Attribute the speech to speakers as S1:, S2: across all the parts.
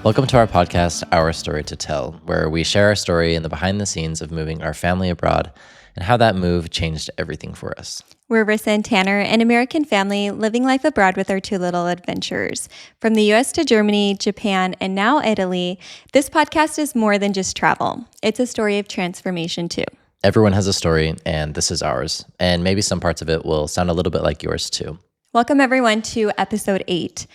S1: Welcome to our podcast, Our Story to Tell, where we share our story and the behind the scenes of moving our family abroad and how that move changed everything for us.
S2: We're Rissa and Tanner, an American family living life abroad with our two little adventures. From the US to Germany, Japan, and now Italy, this podcast is more than just travel. It's a story of transformation too.
S1: Everyone has a story, and this is ours. And maybe some parts of it will sound a little bit like yours too.
S2: Welcome everyone to episode 8.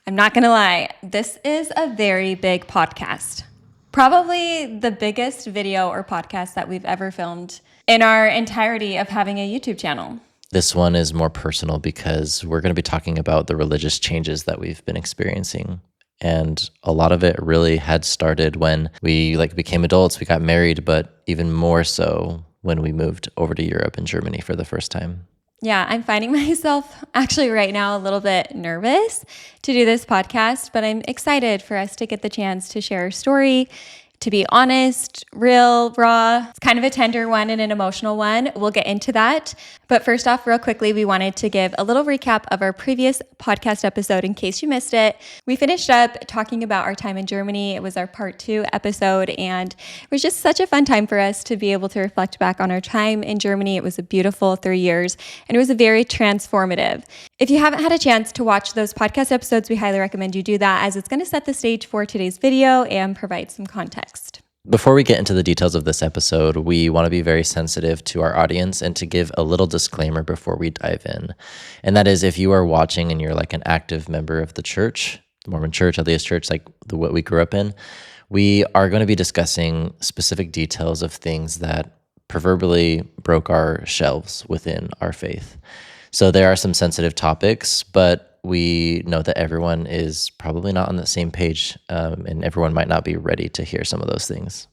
S2: I'm not going to lie, this is a very big podcast. Probably the biggest video or podcast that we've ever filmed in our entirety of having a YouTube channel.
S1: This one is more personal because we're going to be talking about the religious changes that we've been experiencing. And a lot of it really had started when we became adults, we got married, but even more so when we moved over to Europe and Germany for the first time.
S2: Yeah, I'm finding myself actually right now a little bit nervous to do this podcast, but I'm excited for us to get the chance to share our story, to be honest, real, raw. It's kind of a tender one and an emotional one. We'll get into that. But first off, real quickly, we wanted to give a little recap of our previous podcast episode in case you missed it. We finished up talking about our time in Germany. It was our part 2 episode, and it was just such a fun time for us to be able to reflect back on our time in Germany. It was a beautiful 3 years, and it was a very transformative. If you haven't had a chance to watch those podcast episodes, we highly recommend you do that, as it's going to set the stage for today's video and provide some context.
S1: Before we get into the details of this episode, we want to be very sensitive to our audience and to give a little disclaimer before we dive in. And that is, if you are watching and you're like an active member of the church, the Mormon church, LDS church, what we grew up in, we are going to be discussing specific details of things that proverbially broke our shelves within our faith. So there are some sensitive topics, but we know that everyone is probably not on the same page, and everyone might not be ready to hear some of those things.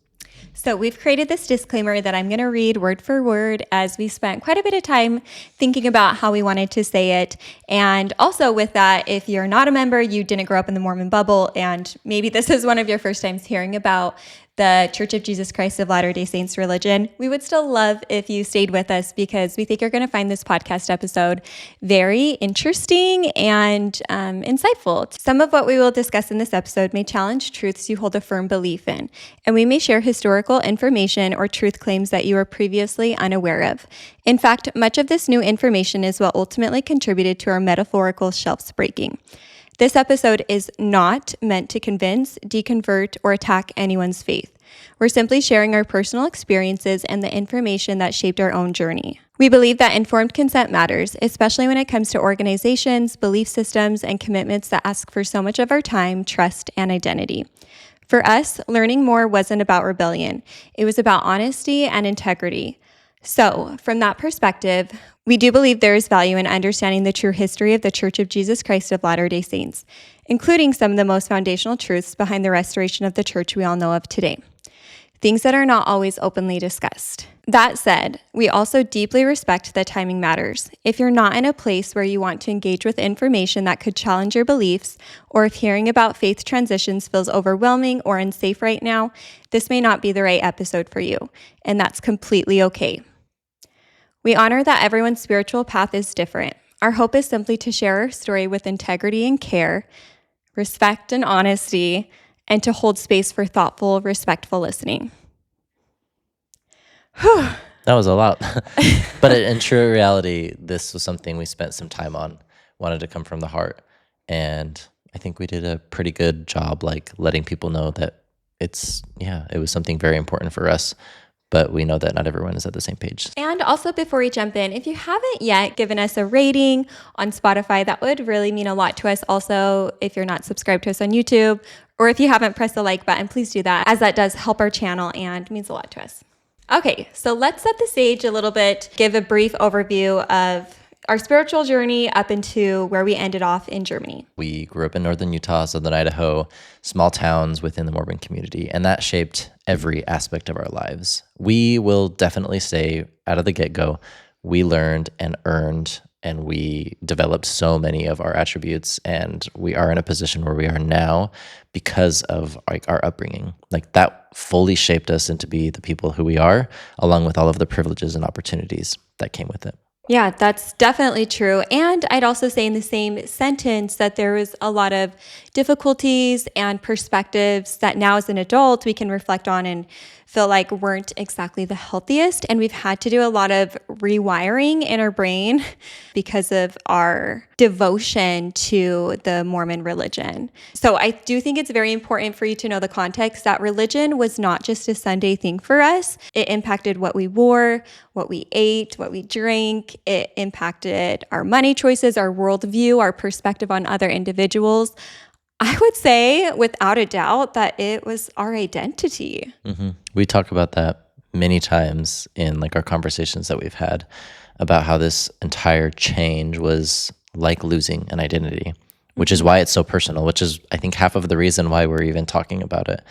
S2: So we've created this disclaimer that I'm going to read word for word, as we spent quite a bit of time thinking about how we wanted to say it. And also with that, if you're not a member, you didn't grow up in the Mormon bubble, and maybe this is one of your first times hearing about the Church of Jesus Christ of Latter-day Saints religion, we would still love if you stayed with us, because we think you're going to find this podcast episode very interesting and insightful. Some of what we will discuss in this episode may challenge truths you hold a firm belief in, and we may share historical information or truth claims that you were previously unaware of. In fact, much of this new information is what ultimately contributed to our metaphorical shelves breaking. This episode is not meant to convince, deconvert, or attack anyone's faith. We're simply sharing our personal experiences and the information that shaped our own journey. We believe that informed consent matters, especially when it comes to organizations, belief systems, and commitments that ask for so much of our time, trust, and identity. For us, learning more wasn't about rebellion. It was about honesty and integrity. So, from that perspective, we do believe there is value in understanding the true history of the Church of Jesus Christ of Latter-day Saints, including some of the most foundational truths behind the restoration of the church we all know of today. Things that are not always openly discussed. That said, we also deeply respect that timing matters. If you're not in a place where you want to engage with information that could challenge your beliefs, or if hearing about faith transitions feels overwhelming or unsafe right now, this may not be the right episode for you, and that's completely okay. We honor that everyone's spiritual path is different. Our hope is simply to share our story with integrity and care, respect and honesty, and to hold space for thoughtful, respectful listening.
S1: Whew. That was a lot. But in true reality, this was something we spent some time on, wanted to come from the heart. And I think we did a pretty good job letting people know that it was something very important for us. But we know that not everyone is at the same page.
S2: And also, before we jump in, if you haven't yet given us a rating on Spotify, that would really mean a lot to us. Also, if you're not subscribed to us on YouTube, or if you haven't pressed the like button, please do that, as that does help our channel and means a lot to us. Okay, so let's set the stage a little bit, give a brief overview of our spiritual journey up into where we ended off in Germany.
S1: We grew up in northern Utah, southern Idaho, small towns within the Mormon community, and that shaped every aspect of our lives. We will definitely say out of the get-go, we learned and earned and we developed so many of our attributes, and we are in a position where we are now because of our upbringing. That fully shaped us into be the people who we are, along with all of the privileges and opportunities that came with it.
S2: Yeah, that's definitely true. And I'd also say in the same sentence that there was a lot of difficulties and perspectives that now as an adult we can reflect on and feel like weren't exactly the healthiest. And we've had to do a lot of rewiring in our brain because of our devotion to the Mormon religion. So I do think it's very important for you to know the context that religion was not just a Sunday thing for us. It impacted what we wore, what we ate, what we drank. It impacted our money choices, our worldview, our perspective on other individuals. I would say, without a doubt, that it was our identity.
S1: We talk about that many times in like our conversations that we've had about how this entire change was like losing an identity, which is why it's so personal, which is, I think, half of the reason why we're even talking about it.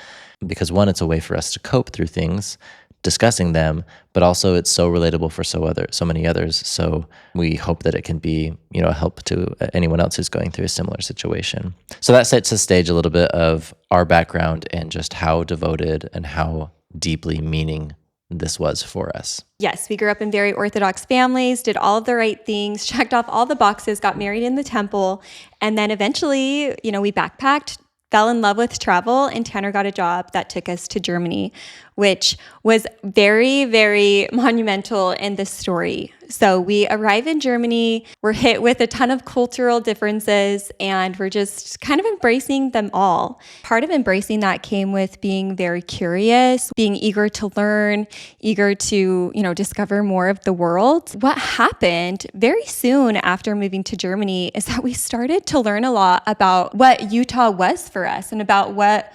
S1: Because one, it's a way for us to cope through things, discussing them, but also it's so relatable for so many others. So we hope that it can be, a help to anyone else who's going through a similar situation. So that sets the stage a little bit of our background and just how devoted and how deeply meaning this was for us.
S2: Yes, we grew up in very Orthodox families, did all of the right things, checked off all the boxes, got married in the temple, and then eventually, we backpacked, fell in love with travel, and Tanner got a job that took us to Germany, which was very, very monumental in this story. So we arrive in Germany, we're hit with a ton of cultural differences, and we're just kind of embracing them all. Part of embracing that came with being very curious, being eager to learn, eager to, discover more of the world. What happened very soon after moving to Germany is that we started to learn a lot about what Utah was for us and about what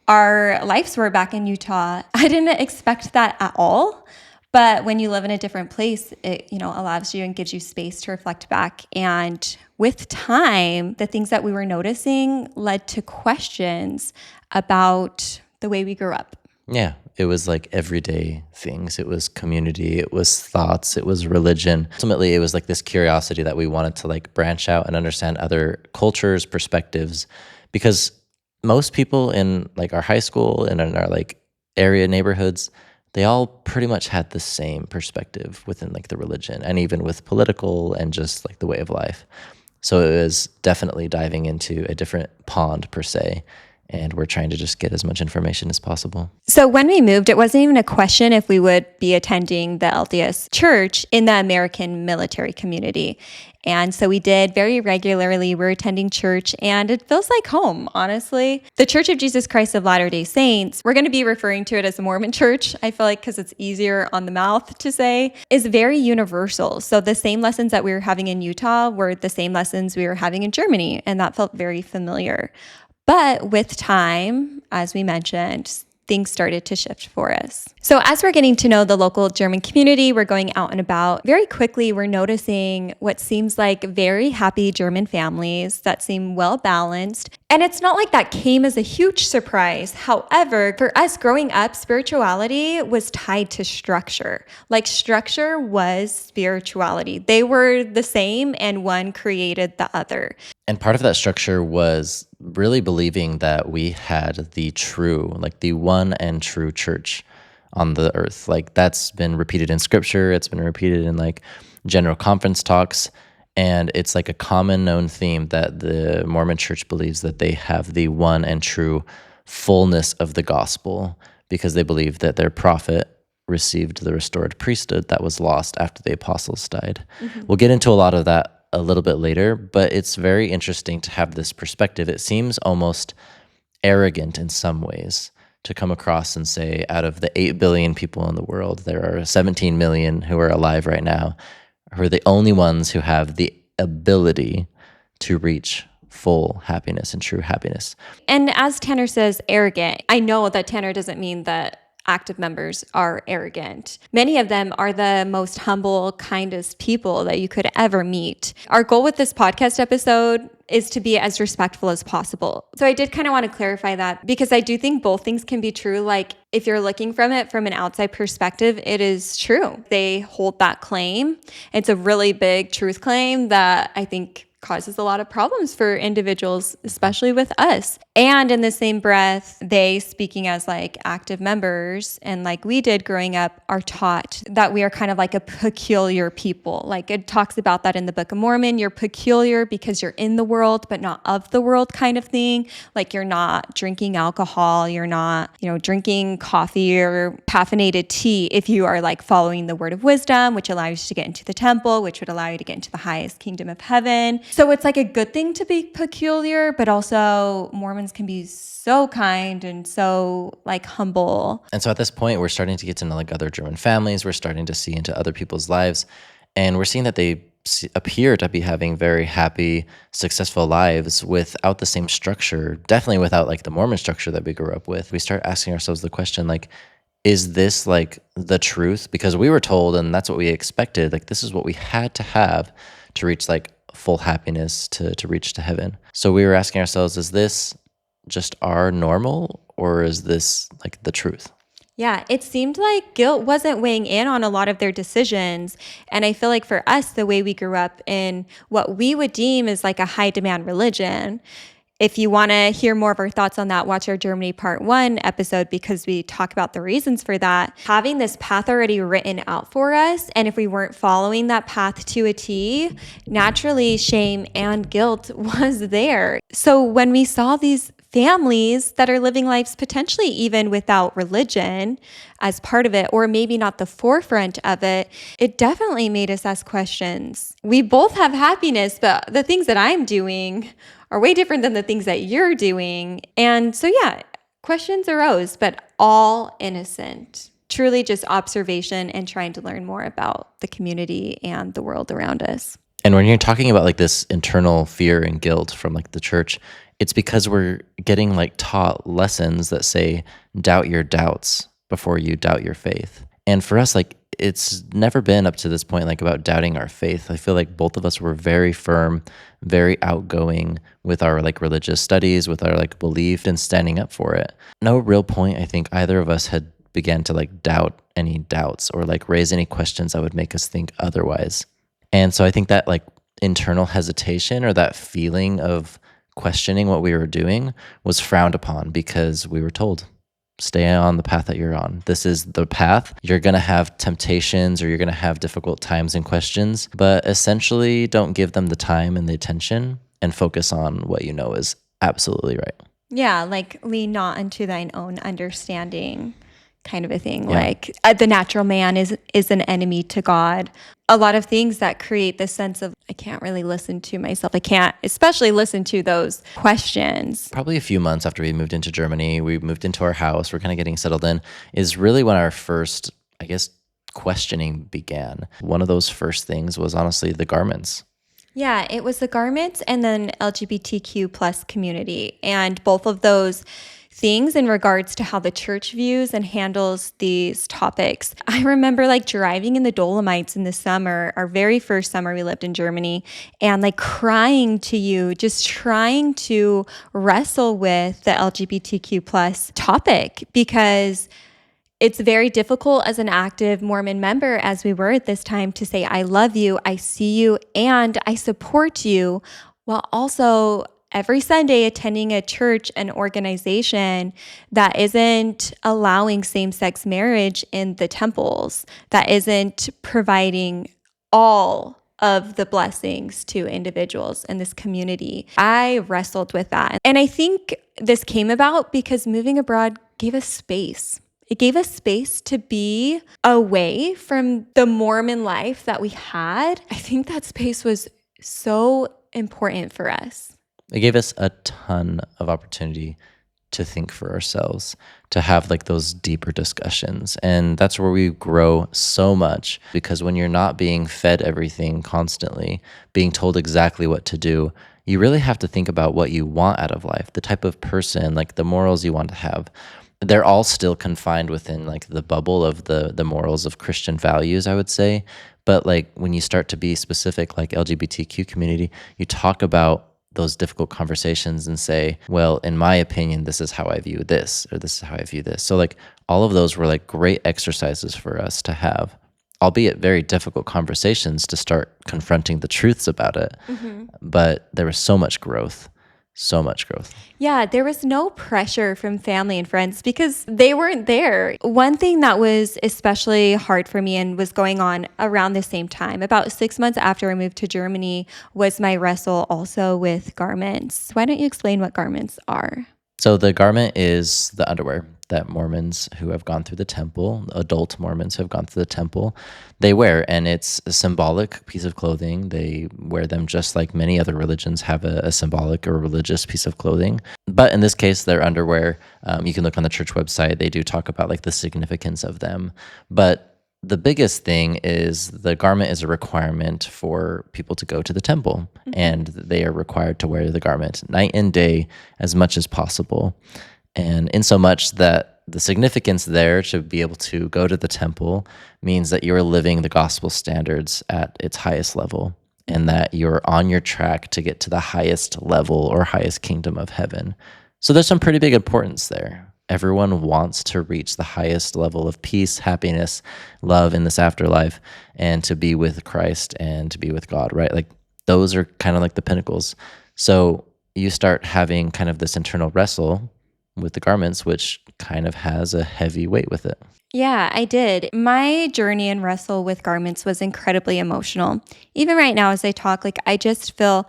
S2: our lives were back in Utah. I didn't expect that at all. But when you live in a different place, it, allows you and gives you space to reflect back. And with time, the things that we were noticing led to questions about the way we grew up.
S1: Yeah, it was like everyday things. It was community, it was thoughts, it was religion. Ultimately, it was like this curiosity that we wanted to like branch out and understand other cultures, perspectives, because most people in like our high school and in our like area neighborhoods, they all pretty much had the same perspective within like the religion and even with political and just like the way of life. So it was definitely diving into a different pond per se. And we're trying to just get as much information as possible.
S2: So when we moved, it wasn't even a question if we would be attending the LDS church in the American military community. And so we did very regularly. We're attending church and it feels like home, honestly. The Church of Jesus Christ of Latter-day Saints, we're going to be referring to it as the Mormon church, I feel like, because it's easier on the mouth to say, is very universal. So the same lessons that we were having in Utah were the same lessons we were having in Germany. And that felt very familiar. But with time, as we mentioned, things started to shift for us. So as we're getting to know the local German community, we're going out and about. Very quickly, we're noticing what seems like very happy German families that seem well balanced. And it's not like that came as a huge surprise. However, for us growing up, spirituality was tied to structure. Like structure was spirituality. They were the same and one created the other.
S1: And part of that structure was really believing that we had the true, like the one and true church on the earth. Like that's been repeated in scripture. It's been repeated in like general conference talks. And it's like a common known theme that the Mormon church believes that they have the one and true fullness of the gospel because they believe that their prophet received the restored priesthood that was lost after the apostles died. We'll get into a lot of that a little bit later, but it's very interesting to have this perspective. It seems almost arrogant in some ways to come across and say, out of the 8 billion people in the world, there are 17 million who are alive right now, who are the only ones who have the ability to reach full happiness and true happiness.
S2: And as Tanner says, arrogant. I know that Tanner doesn't mean that active members are arrogant. Many of them are the most humble, kindest people that you could ever meet. Our goal with this podcast episode is to be as respectful as possible. So I did kind of want to clarify that because I do think both things can be true. Like if you're looking from it from an outside perspective, it is true. They hold that claim. It's a really big truth claim that I think causes a lot of problems for individuals, especially with us. And in the same breath, they, speaking as like active members and like we did growing up, are taught that we are kind of like a peculiar people. Like it talks about that in the Book of Mormon. You're peculiar because you're in the world, but not of the world kind of thing. Like you're not drinking alcohol. You're not, drinking coffee or caffeinated tea if you are like following the word of wisdom, which allows you to get into the temple, which would allow you to get into the highest kingdom of heaven. So it's like a good thing to be peculiar, but also Mormons can be so kind and so like humble.
S1: And so at this point, we're starting to get to know like other German families. We're starting to see into other people's lives, and we're seeing that they appear to be having very happy, successful lives without the same structure, definitely without like the Mormon structure that we grew up with. We start asking ourselves the question, like, is this like the truth? Because we were told, and that's what we expected, like this is what we had to have to reach like full happiness, to reach to heaven. So we were asking ourselves, is this just our normal, or is this like the truth?
S2: Yeah, it seemed like guilt wasn't weighing in on a lot of their decisions. And I feel like for us, the way we grew up in what we would deem as like a high demand religion. If you want to hear more of our thoughts on that, watch our Germany Part 1 episode, because we talk about the reasons for that. Having this path already written out for us, and if we weren't following that path to a T, naturally shame and guilt was there. So when we saw these families that are living lives potentially even without religion as part of it, or maybe not the forefront of it, it definitely made us ask questions. We both have happiness, but the things that I'm doing are way different than the things that you're doing. And so, yeah, questions arose, but all innocent. Truly just observation and trying to learn more about the community and the world around us.
S1: And when you're talking about like this internal fear and guilt from like the church, it's because we're getting like taught lessons that say, doubt your doubts before you doubt your faith. And for us, like it's never been up to this point like about doubting our faith. I feel like both of us were very firm, very outgoing with our like religious studies, with our like belief and standing up for it. No real point, I think either of us had began to like doubt any doubts or like raise any questions that would make us think otherwise. And so I think that like internal hesitation or that feeling of questioning what we were doing was frowned upon because we were told, stay on the path that you're on. This is the path. You're going to have temptations or you're going to have difficult times and questions, but essentially don't give them the time and the attention and focus on what you know is absolutely right.
S2: Yeah, like lean not unto thine own understanding kind of a thing.
S1: Yeah.
S2: Like the natural man is an enemy to God. A lot of things that create this sense of, I can't really listen to myself. I can't especially listen to those questions.
S1: Probably a few months after we moved into Germany, we moved into our house, we're kind of getting settled in, is really when our first, I guess, questioning began. One of those first things was honestly the garments.
S2: Yeah, it was the garments and then LGBTQ plus community. And both of those things in regards to how the church views and handles these topics. I remember like driving in the Dolomites in the summer, our very first summer we lived in Germany, and like crying to you, just trying to wrestle with the LGBTQ plus topic, because it's very difficult as an active Mormon member, as we were at this time, to say, I love you, I see you, and I support you, while also every Sunday attending a church, an organization that isn't allowing same-sex marriage in the temples, that isn't providing all of the blessings to individuals in this community. I wrestled with that. And I think this came about because moving abroad gave us space. It gave us space to be away from the Mormon life that we had. I think that space was so important for us.
S1: It gave us a ton of opportunity to think for ourselves, to have like those deeper discussions. And that's where we grow so much, because when you're not being fed everything constantly, being told exactly what to do, you really have to think about what you want out of life, the type of person, like the morals you want to have. They're all still confined within like the bubble of the morals of Christian values, I would say. But like when you start to be specific, like LGBTQ community, you talk about those difficult conversations and say, well, in my opinion, this is how I view this, or this is how I view this. So like all of those were like great exercises for us to have. albeit very difficult conversations to start confronting the truths about it. But there was so much growth, so much growth.
S2: Yeah, there was no pressure from family and friends because they weren't there. One thing that was especially hard for me and was going on around the same time, about 6 months after I moved to Germany, was my wrestle also with garments. Why don't you explain what garments are?
S1: So the garment is the underwear that Mormons who have gone through the temple, adult Mormons who have gone through the temple, they wear. And it's a symbolic piece of clothing. They wear them just like many other religions have a symbolic or religious piece of clothing. But in this case, they're underwear. You can look on the church website. They do talk about like the significance of them. But the biggest thing is the garment is a requirement for people to go to the temple, and they are required to wear the garment night and day as much as possible. And in so much that the significance there to be able to go to the temple means that you're living the gospel standards at its highest level, and that you're on your track to get to the highest level or highest kingdom of heaven. So there's some pretty big importance there. Everyone wants to reach the highest level of peace, happiness, love in this afterlife, and to be with Christ and to be with God, right? Like those are kind of like the pinnacles. So you start having kind of this internal wrestle with the garments, which kind of has a heavy weight with it.
S2: Yeah, I did. My journey and wrestle with garments was incredibly emotional. Even right now as I talk, like I just feel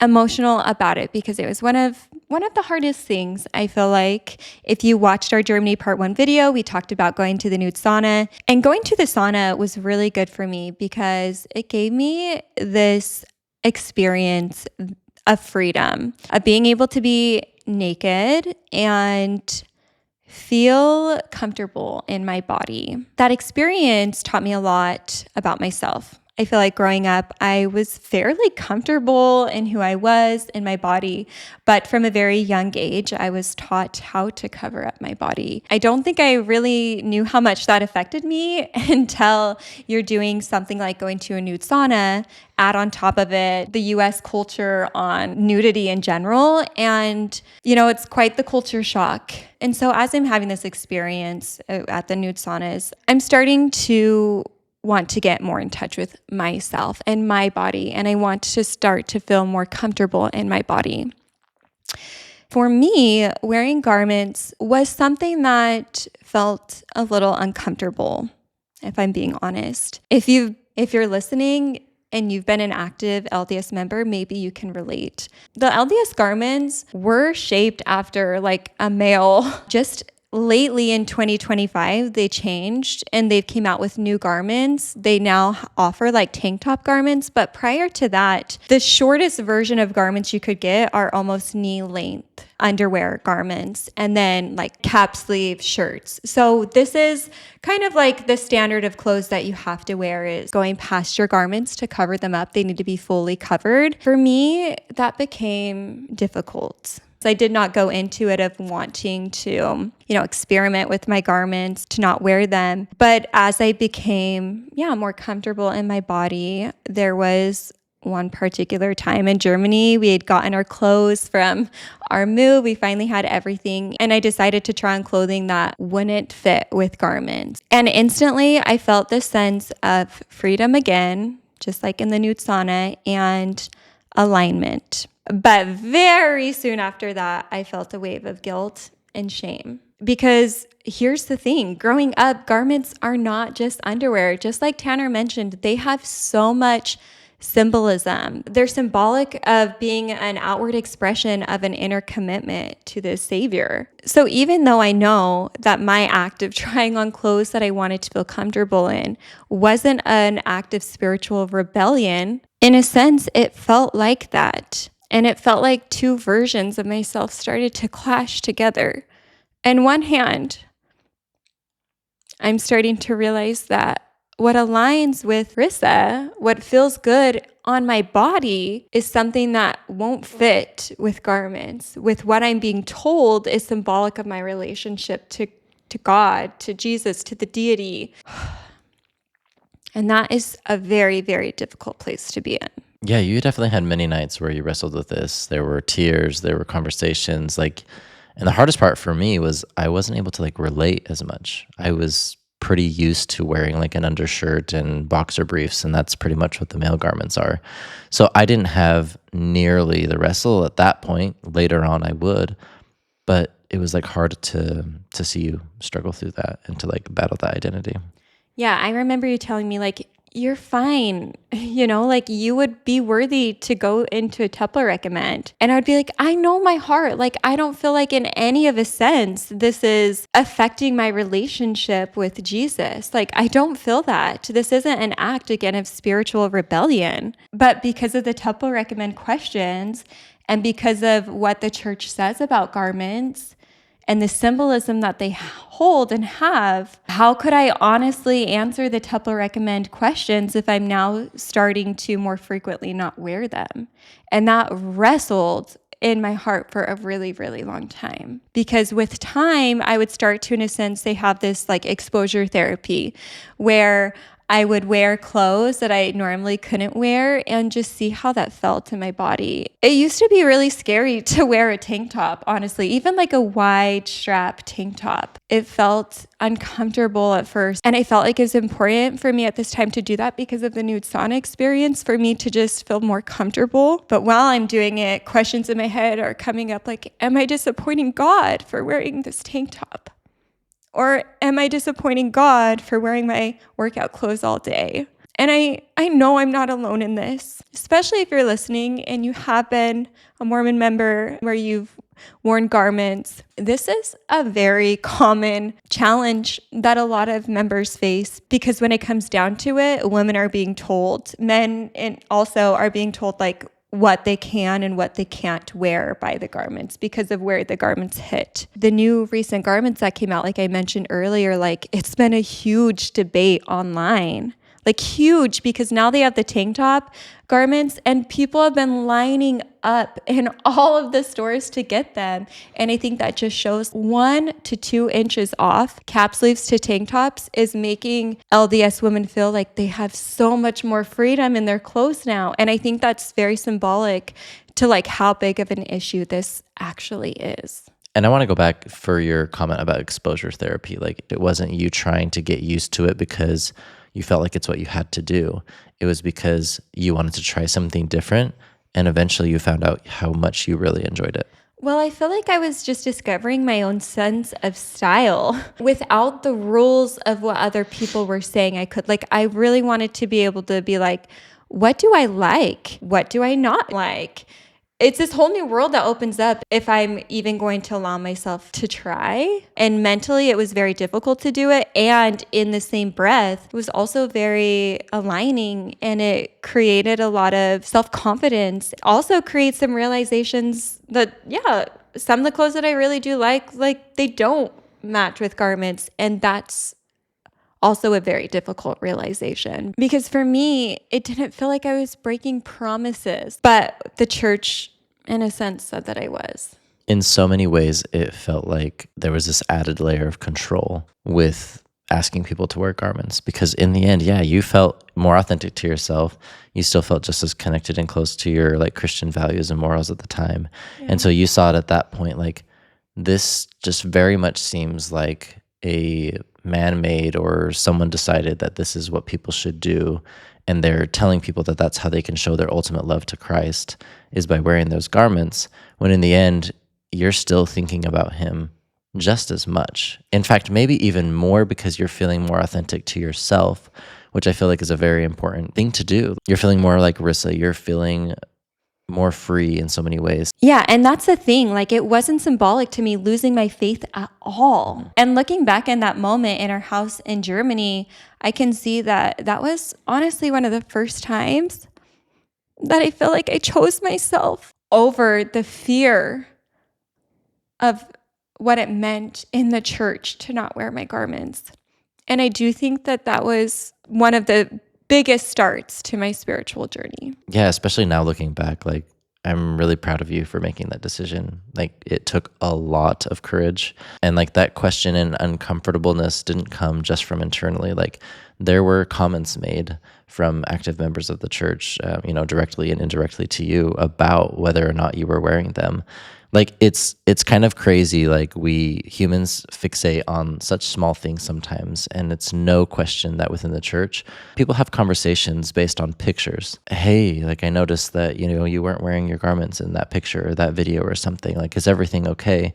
S2: emotional about it because it was one of the hardest things. I feel like if you watched our Germany Part 1 video, we talked about going to the nude sauna. And going to the sauna was really good for me because it gave me this experience of freedom, of being able to be naked and feel comfortable in my body. That experience taught me a lot about myself. I feel like growing up, I was fairly comfortable in who I was, in my body. But from a very young age, I was taught how to cover up my body. I don't think I really knew how much that affected me until you're doing something like going to a nude sauna, add on top of it the US culture on nudity in general. And, it's quite the culture shock. And so as I'm having this experience at the nude saunas, I'm starting to want to get more in touch with myself and my body, and I want to start to feel more comfortable in my body. For me, wearing garments was something that felt a little uncomfortable, if I'm being honest. If you're listening and you've been an active LDS member, maybe you can relate. The LDS garments were shaped after like a male. Just lately in 2025, they changed and they've came out with new garments. They now offer like tank top garments, but prior to that, the shortest version of garments you could get are almost knee length underwear garments and then like cap sleeve shirts. So this is kind of like the standard of clothes that you have to wear is going past your garments to cover them up. They need to be fully covered. For me, that became difficult. I did not go into it of wanting to, experiment with my garments, to not wear them. But as I became, more comfortable in my body, there was one particular time in Germany, we had gotten our clothes from our move. We finally had everything. And I decided to try on clothing that wouldn't fit with garments. And instantly I felt this sense of freedom again, just like in the nude sauna, and alignment. But very soon after that, I felt a wave of guilt and shame. Because here's the thing, growing up, garments are not just underwear. Just like Tanner mentioned, they have so much symbolism. They're symbolic of being an outward expression of an inner commitment to the Savior. So even though I know that my act of trying on clothes that I wanted to feel comfortable in wasn't an act of spiritual rebellion, in a sense, it felt like that. And it felt like two versions of myself started to clash together. On one hand, I'm starting to realize that what aligns with Rissa, what feels good on my body, is something that won't fit with garments. With what I'm being told is symbolic of my relationship to God, to Jesus, to the deity. And that is a very, very difficult place to be in.
S1: Yeah, you definitely had many nights where you wrestled with this. There were tears, there were conversations, and the hardest part for me was I wasn't able to relate as much. I was pretty used to wearing like an undershirt and boxer briefs, and that's pretty much what the male garments are. So I didn't have nearly the wrestle at that point. Later on I would, but it was like hard to see you struggle through that and to like battle that identity.
S2: Yeah, I remember you telling me, like, you're fine. Like you would be worthy to go into a temple recommend. And I'd be like, I know my heart. Like, I don't feel like in any of a sense this is affecting my relationship with Jesus. Like, I don't feel that. This isn't an act, again, of spiritual rebellion. But because of the temple recommend questions and because of what the church says about garments, and the symbolism that they hold and have, how could I honestly answer the temple recommend questions if I'm now starting to more frequently not wear them? And that wrestled in my heart for a really, really long time. Because with time, I would start to, in a sense, they have this like exposure therapy where I would wear clothes that I normally couldn't wear and just see how that felt in my body. It used to be really scary to wear a tank top, honestly, even like a wide strap tank top. It felt uncomfortable at first. And I felt like it was important for me at this time to do that because of the nude sauna experience, for me to just feel more comfortable. But while I'm doing it, questions in my head are coming up like, am I disappointing God for wearing this tank top? Or am I disappointing God for wearing my workout clothes all day? And I know I'm not alone in this, especially if you're listening and you have been a Mormon member where you've worn garments. This is a very common challenge that a lot of members face because when it comes down to it, women are being told, men and also are being told like what they can and what they can't wear by the garments because of where the garments hit. The new recent garments that came out, like I mentioned earlier, like it's been a huge debate online. Like huge, because now they have the tank top garments and people have been lining up in all of the stores to get them. And I think that just shows 1 to 2 inches off cap sleeves to tank tops is making LDS women feel like they have so much more freedom in their clothes now. And I think that's very symbolic to like how big of an issue this actually is.
S1: And I want to go back for your comment about exposure therapy. Like it wasn't you trying to get used to it because you felt like it's what you had to do. It was because you wanted to try something different, and eventually you found out how much you really enjoyed it.
S2: Well, I feel like I was just discovering my own sense of style without the rules of what other people were saying I could. Like, I really wanted to be able to be like, what do I like? What do I not like? It's this whole new world that opens up if I'm even going to allow myself to try. And mentally, it was very difficult to do it. And in the same breath, it was also very aligning and it created a lot of self-confidence. It also creates some realizations that, yeah, some of the clothes that I really do like they don't match with garments. And that's also a very difficult realization because for me, it didn't feel like I was breaking promises, but the church, in a sense, said that I was.
S1: In so many ways, it felt like there was this added layer of control with asking people to wear garments because in the end, yeah, you felt more authentic to yourself. You still felt just as connected and close to your like Christian values and morals at the time. Yeah. And so you saw it at that point, like this just very much seems like a man-made or someone decided that this is what people should do, and they're telling people that that's how they can show their ultimate love to Christ is by wearing those garments, when in the end you're still thinking about him just as much. In fact, maybe even more because you're feeling more authentic to yourself, which I feel like is a very important thing to do. You're feeling more like Rissa, you're feeling more free in so many ways.
S2: Yeah, and that's the thing. Like, it wasn't symbolic to me losing my faith at all. And looking back in that moment in our house in Germany, I can see that that was honestly one of the first times that I feel like I chose myself over the fear of what it meant in the church to not wear my garments. And I do think that that was one of the biggest starts to my spiritual journey.
S1: Yeah, especially now looking back, like I'm really proud of you for making that decision. Like it took a lot of courage, and like that question and uncomfortableness didn't come just from internally. Like there were comments made from active members of the church, directly and indirectly to you about whether or not you were wearing them. Like it's kind of crazy. Like we humans fixate on such small things sometimes, and it's no question that within the church, people have conversations based on pictures. Hey, like I noticed that you weren't wearing your garments in that picture or that video or something. Like, is everything okay?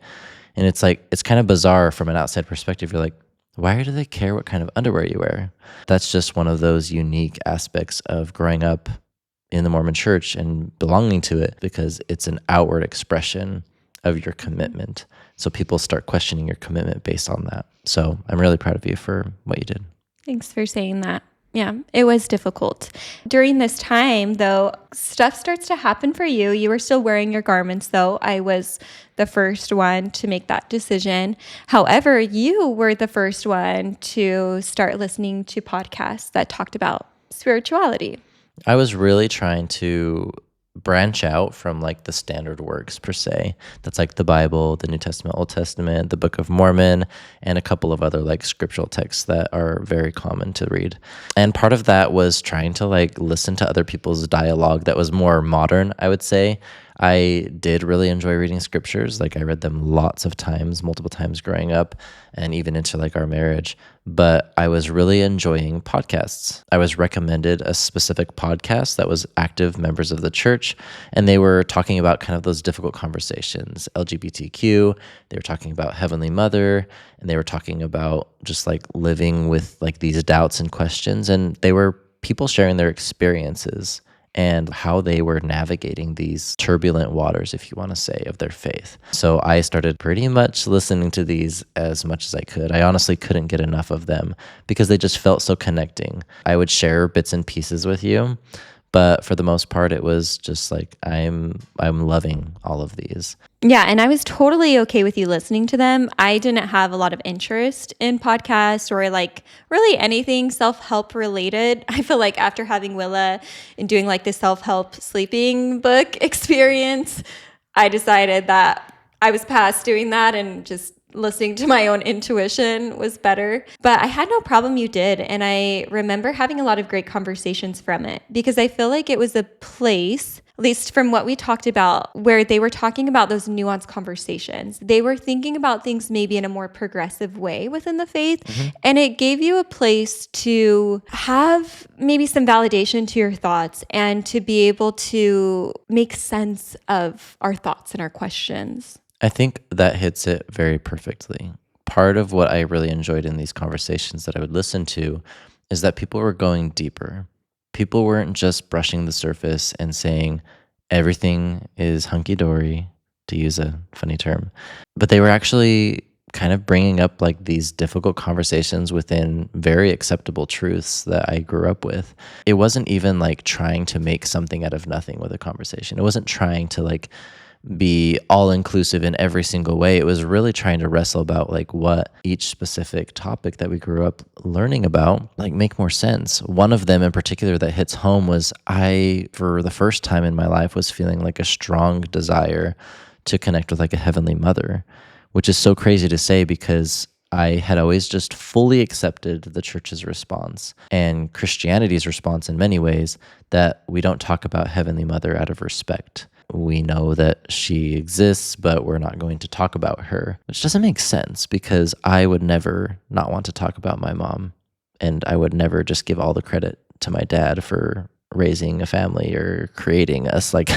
S1: And it's like it's kind of bizarre from an outside perspective. You're like, why do they care what kind of underwear you wear? That's just one of those unique aspects of growing up in the Mormon church and belonging to it, because it's an outward expression of your commitment. So people start questioning your commitment based on that. So I'm really proud of you for what you did.
S2: Thanks for saying that. Yeah, it was difficult. During this time, though, stuff starts to happen for you. You were still wearing your garments, though. I was the first one to make that decision. However, you were the first one to start listening to podcasts that talked about spirituality.
S1: I was really trying to branch out from like the standard works per se. That's like the Bible, the New Testament, Old Testament, the Book of Mormon, and a couple of other like scriptural texts that are very common to read. And part of that was trying to like listen to other people's dialogue that was more modern, I would say. I did really enjoy reading scriptures. Like I read them lots of times, multiple times growing up, and even into like our marriage. But I was really enjoying podcasts. I was recommended a specific podcast that was active members of the church, and they were talking about kind of those difficult conversations, LGBTQ. They were talking about Heavenly Mother, and they were talking about just like living with like these doubts and questions. And they were people sharing their experiences and how they were navigating these turbulent waters, if you want to say, of their faith. So I started pretty much listening to these as much as I could. I honestly couldn't get enough of them because they just felt so connecting. I would share bits and pieces with you, but for the most part, it was just like I'm loving all of these.
S2: Yeah, and I was totally okay with you listening to them. I didn't have a lot of interest in podcasts or like really anything self-help related. I feel like after having Willa and doing like the self-help sleeping book experience, I decided that I was past doing that and just listening to my own intuition was better. But I had no problem you did. And I remember having a lot of great conversations from it because I feel like it was a place, at least from what we talked about, where they were talking about those nuanced conversations. They were thinking about things maybe in a more progressive way within the faith. Mm-hmm. And it gave you a place to have maybe some validation to your thoughts and to be able to make sense of our thoughts and our questions.
S1: I think that hits it very perfectly. Part of what I really enjoyed in these conversations that I would listen to is that people were going deeper. People weren't just brushing the surface and saying everything is hunky-dory, to use a funny term, but they were actually kind of bringing up like these difficult conversations within very acceptable truths that I grew up with. It wasn't even like trying to make something out of nothing with a conversation. It wasn't trying to like be all-inclusive in every single way. It was really trying to wrestle about like what each specific topic that we grew up learning about like make more sense. One of them in particular that hits home was I, for the first time in my life, was feeling like a strong desire to connect with like a Heavenly Mother, which is so crazy to say because I had always just fully accepted the church's response and Christianity's response in many ways that we don't talk about Heavenly Mother out of respect. We know that she exists, but we're not going to talk about her, which doesn't make sense because I would never not want to talk about my mom. And I would never just give all the credit to my dad for raising a family or creating us. Like,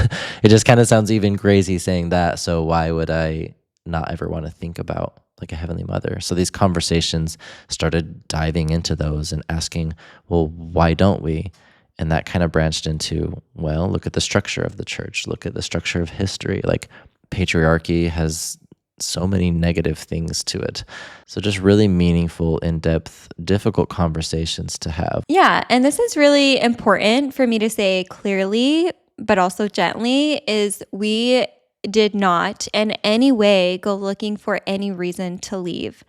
S1: it just kind of sounds even crazy saying that. So why would I not ever want to think about like a Heavenly Mother? So these conversations started diving into those and asking, well, why don't we? And that kind of branched into, well, look at the structure of the church. Look at the structure of history. Like patriarchy has so many negative things to it. So just really meaningful, in-depth, difficult conversations to have.
S2: Yeah, and this is really important for me to say clearly, but also gently, is we did not in any way go looking for any reason to leave.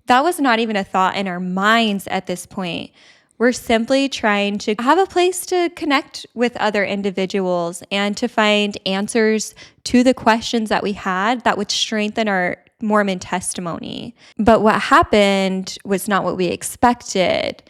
S2: That was not even a thought in our minds at this point. We're simply trying to have a place to connect with other individuals and to find answers to the questions that we had that would strengthen our Mormon testimony. But what happened was not what we expected.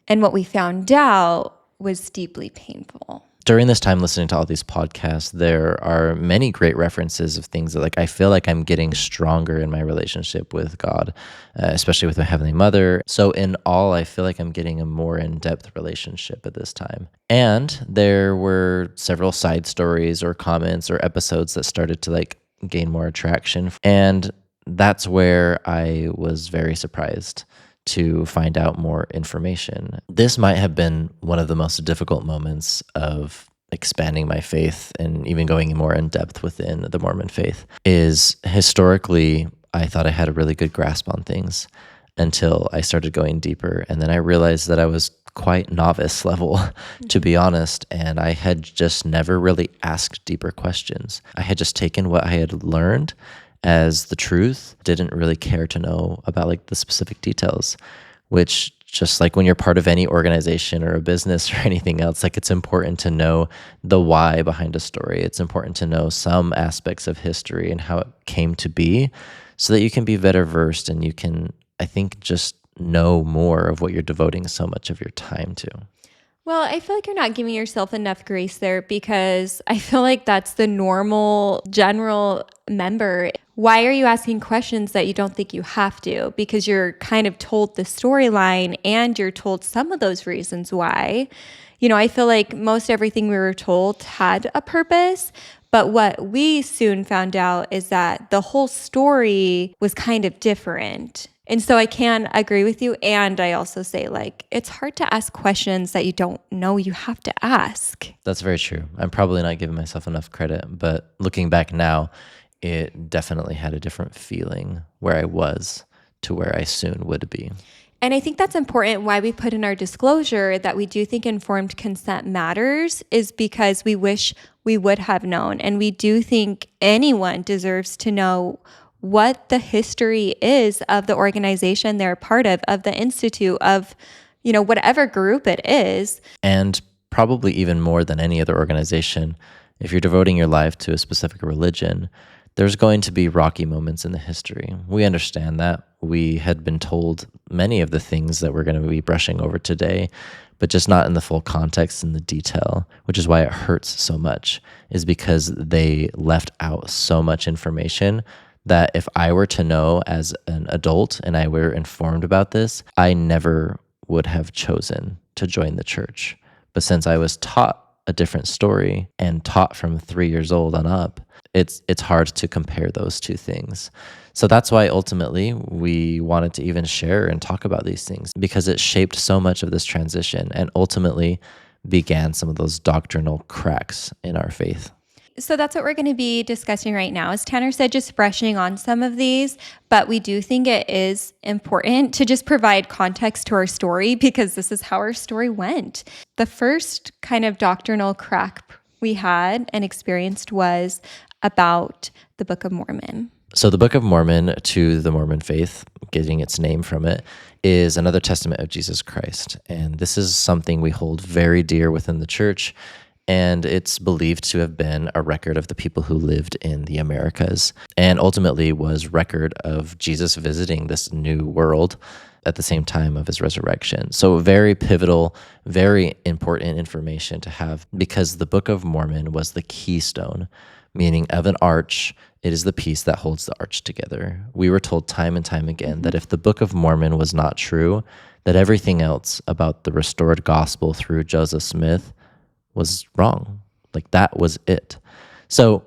S2: And what we found out was deeply painful.
S1: During this time listening to all these podcasts, there are many great references of things that like I feel like I'm getting stronger in my relationship with God, especially with my Heavenly Mother. So in all, I feel like I'm getting a more in-depth relationship at this time. And there were several side stories or comments or episodes that started to like gain more attraction. And that's where I was very surprised to find out more information. This might have been one of the most difficult moments of expanding my faith and even going more in depth within the Mormon faith. Is historically, I thought I had a really good grasp on things until I started going deeper. And then I realized that I was quite novice level, to be honest. And I had just never really asked deeper questions. I had just taken what I had learned as the truth, didn't really care to know about like the specific details, which just like when you're part of any organization or a business or anything else, like it's important to know the why behind a story. It's important to know some aspects of history and how it came to be so that you can be better versed and you can, I think, just know more of what you're devoting so much of your time to.
S2: Well, I feel like you're not giving yourself enough grace there because I feel like that's the normal general member. Why are you asking questions that you don't think you have to? Because you're kind of told the storyline and you're told some of those reasons why. I feel like most everything we were told had a purpose. But what we soon found out is that the whole story was kind of different. And so I can agree with you. And I also say, like, it's hard to ask questions that you don't know you have to ask.
S1: That's very true. I'm probably not giving myself enough credit, but looking back now, it definitely had a different feeling where I was to where I soon would be.
S2: And I think that's important. Why we put in our disclosure that we do think informed consent matters is because we wish we would have known. And we do think anyone deserves to know what the history is of the organization they're a part of the institute, of, whatever group it is.
S1: And probably even more than any other organization, if you're devoting your life to a specific religion, there's going to be rocky moments in the history. We understand that. We had been told many of the things that we're going to be brushing over today, but just not in the full context and the detail, which is why it hurts so much, is because they left out so much information that if I were to know as an adult and I were informed about this, I never would have chosen to join the church. But since I was taught a different story and taught from 3 years old on up, it's hard to compare those two things. So that's why ultimately we wanted to even share and talk about these things, because it shaped so much of this transition and ultimately began some of those doctrinal cracks in our faith.
S2: So that's what we're going to be discussing right now. As Tanner said, just brushing on some of these, but we do think it is important to just provide context to our story because this is how our story went. The first kind of doctrinal crack we had and experienced was about the Book of Mormon.
S1: So the Book of Mormon, to the Mormon faith, getting its name from it, is another testament of Jesus Christ. And this is something we hold very dear within the church. And it's believed to have been a record of the people who lived in the Americas, and ultimately was record of Jesus visiting this new world at the same time of his resurrection. So very pivotal, very important information to have, because the Book of Mormon was the keystone, meaning of an arch. It is the piece that holds the arch together. We were told time and time again that if the Book of Mormon was not true, that everything else about the restored gospel through Joseph Smith was wrong. Like that was it. So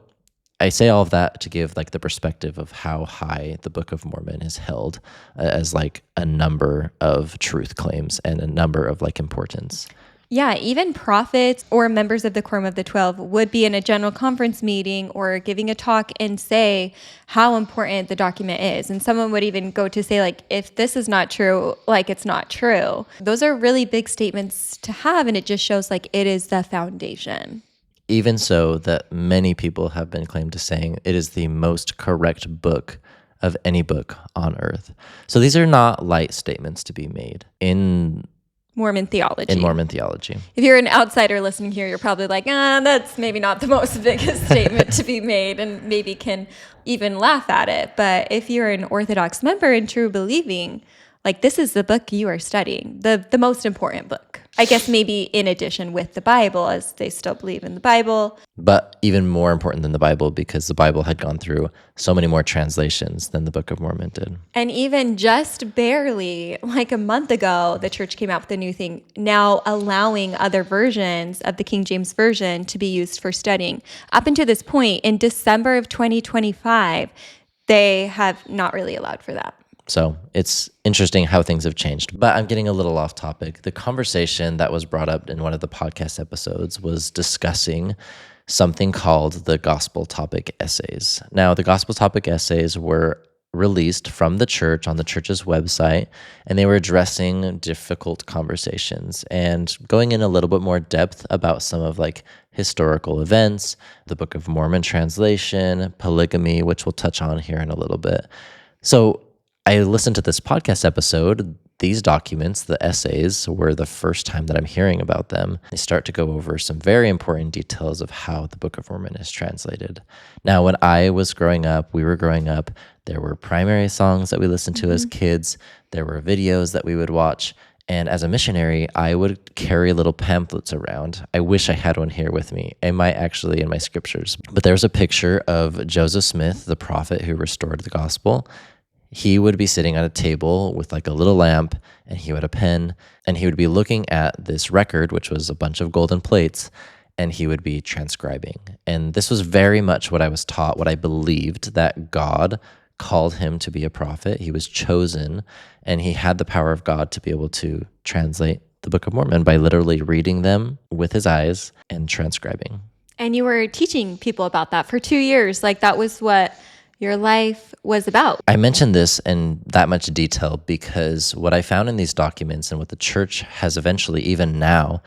S1: I say all of that to give like the perspective of how high the Book of Mormon is held as like a number of truth claims and a number of like importance.
S2: Yeah, even prophets or members of the Quorum of the 12 would be in a general conference meeting or giving a talk and say how important the document is. And someone would even go to say, like, if this is not true, like, it's not true. Those are really big statements to have, and it just shows, like, it is the foundation.
S1: Even so, that many people have been claimed to saying it is the most correct book of any book on earth. So these are not light statements to be made in
S2: Mormon theology.
S1: If
S2: you're an outsider listening here, you're probably like, that's maybe not the most biggest statement to be made, and maybe can even laugh at it. But if you're an Orthodox member and true believing, like, this is the book you are studying, the most important book. I guess maybe in addition with the Bible, as they still believe in the Bible.
S1: But even more important than the Bible, because the Bible had gone through so many more translations than the Book of Mormon did.
S2: And even just barely, like a month ago, the church came out with a new thing, now allowing other versions of the King James Version to be used for studying. Up until this point, in December of 2025, they have not really allowed for that.
S1: So it's interesting how things have changed. But I'm getting a little off topic. The conversation that was brought up in one of the podcast episodes was discussing something called the gospel topic essays. Now, the gospel topic essays were released from the church on the church's website, and they were addressing difficult conversations and going in a little bit more depth about some of like historical events, the Book of Mormon translation, polygamy, which we'll touch on here in a little bit. So I listened to this podcast episode. These documents, the essays, were the first time that I'm hearing about them. They start to go over some very important details of how the Book of Mormon is translated. Now, when I was growing up, there were primary songs that we listened to as kids. There were videos that we would watch. And as a missionary, I would carry little pamphlets around. I wish I had one here with me. I might actually in my scriptures. But there's a picture of Joseph Smith, the prophet who restored the gospel. He would be sitting at a table with like a little lamp, and he had a pen, and he would be looking at this record, which was a bunch of golden plates, and he would be transcribing. And this was very much what I was taught, what I believed, that God called him to be a prophet. He was chosen, and he had the power of God to be able to translate the Book of Mormon by literally reading them with his eyes and transcribing.
S2: And you were teaching people about that for 2 years. Like that was what your life was about.
S1: I mentioned this in that much detail because what I found in these documents and what the church has eventually, even now,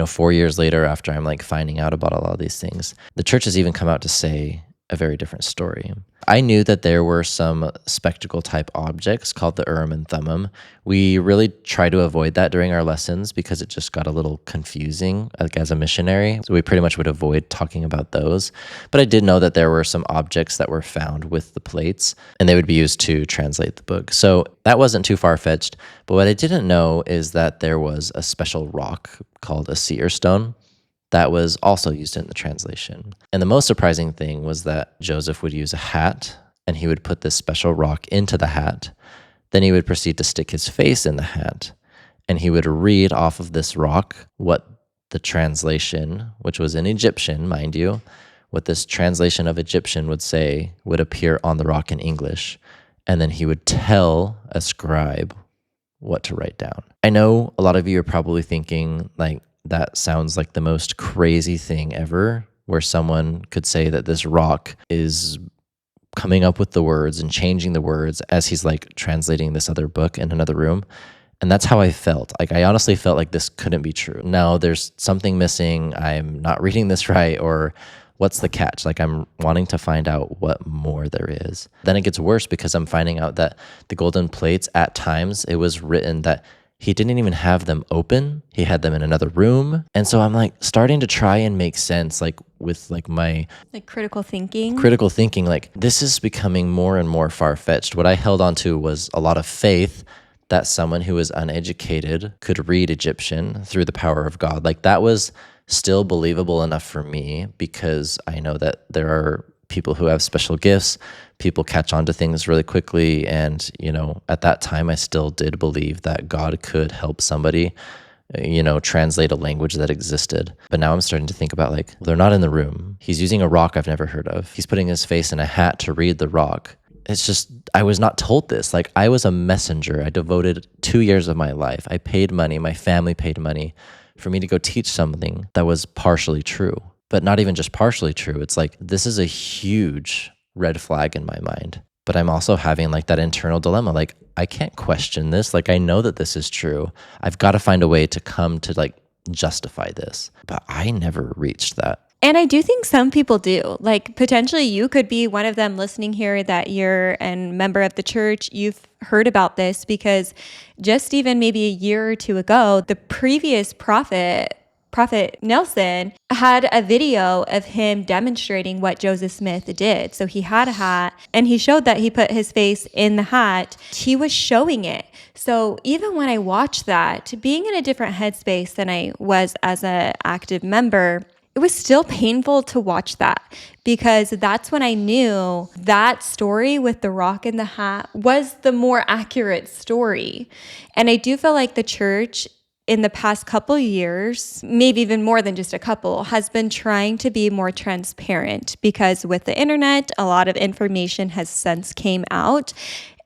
S1: 4 years later after I'm like finding out about all these things, the church has even come out to say a very different story. I knew that there were some spectacle type objects called the Urim and Thummim. We really try to avoid that during our lessons because it just got a little confusing like as a missionary. So we pretty much would avoid talking about those. But I did know that there were some objects that were found with the plates and they would be used to translate the book. So that wasn't too far-fetched. But what I didn't know is that there was a special rock called a seer stone that was also used in the translation. And the most surprising thing was that Joseph would use a hat, and he would put this special rock into the hat. Then he would proceed to stick his face in the hat, and he would read off of this rock what the translation, which was in Egyptian, mind you, what this translation of Egyptian would say would appear on the rock in English. And then he would tell a scribe what to write down. I know a lot of you are probably thinking, like, that sounds like the most crazy thing ever, where someone could say that this rock is coming up with the words and changing the words as he's like translating this other book in another room. And that's how I felt. Like, I honestly felt like this couldn't be true. Now there's something missing. I'm not reading this right, or what's the catch? Like, I'm wanting to find out what more there is. Then it gets worse because I'm finding out that the golden plates, at times, it was written that he didn't even have them open. He had them in another room. And so I'm like starting to try and make sense, like with like my
S2: critical thinking,
S1: like this is becoming more and more far-fetched. What I held on to was a lot of faith that someone who was uneducated could read Egyptian through the power of God. Like that was still believable enough for me because I know that there are people who have special gifts. People catch on to things really quickly. And, at that time, I still did believe that God could help somebody, translate a language that existed. But now I'm starting to think about like, they're not in the room. He's using a rock I've never heard of. He's putting his face in a hat to read the rock. It's just, I was not told this. Like, I was a messenger. I devoted 2 years of my life. I paid money. My family paid money for me to go teach something that was partially true. But not even just partially true. It's like, this is a huge red flag in my mind. But I'm also having like that internal dilemma. Like, I can't question this. Like, I know that this is true. I've got to find a way to come to like justify this. But I never reached that.
S2: And I do think some people do. Like, potentially you could be one of them listening here, that you're a member of the church. You've heard about this because just even maybe a year or two ago, the previous prophet Prophet Nelson had a video of him demonstrating what Joseph Smith did. So he had a hat and he showed that he put his face in the hat. He was showing it. So even when I watched that, being in a different headspace than I was as an active member, it was still painful to watch that, because that's when I knew that story with the rock in the hat was the more accurate story. And I do feel like the church in the past couple years, maybe even more than just a couple, has been trying to be more transparent, because with the internet, a lot of information has since came out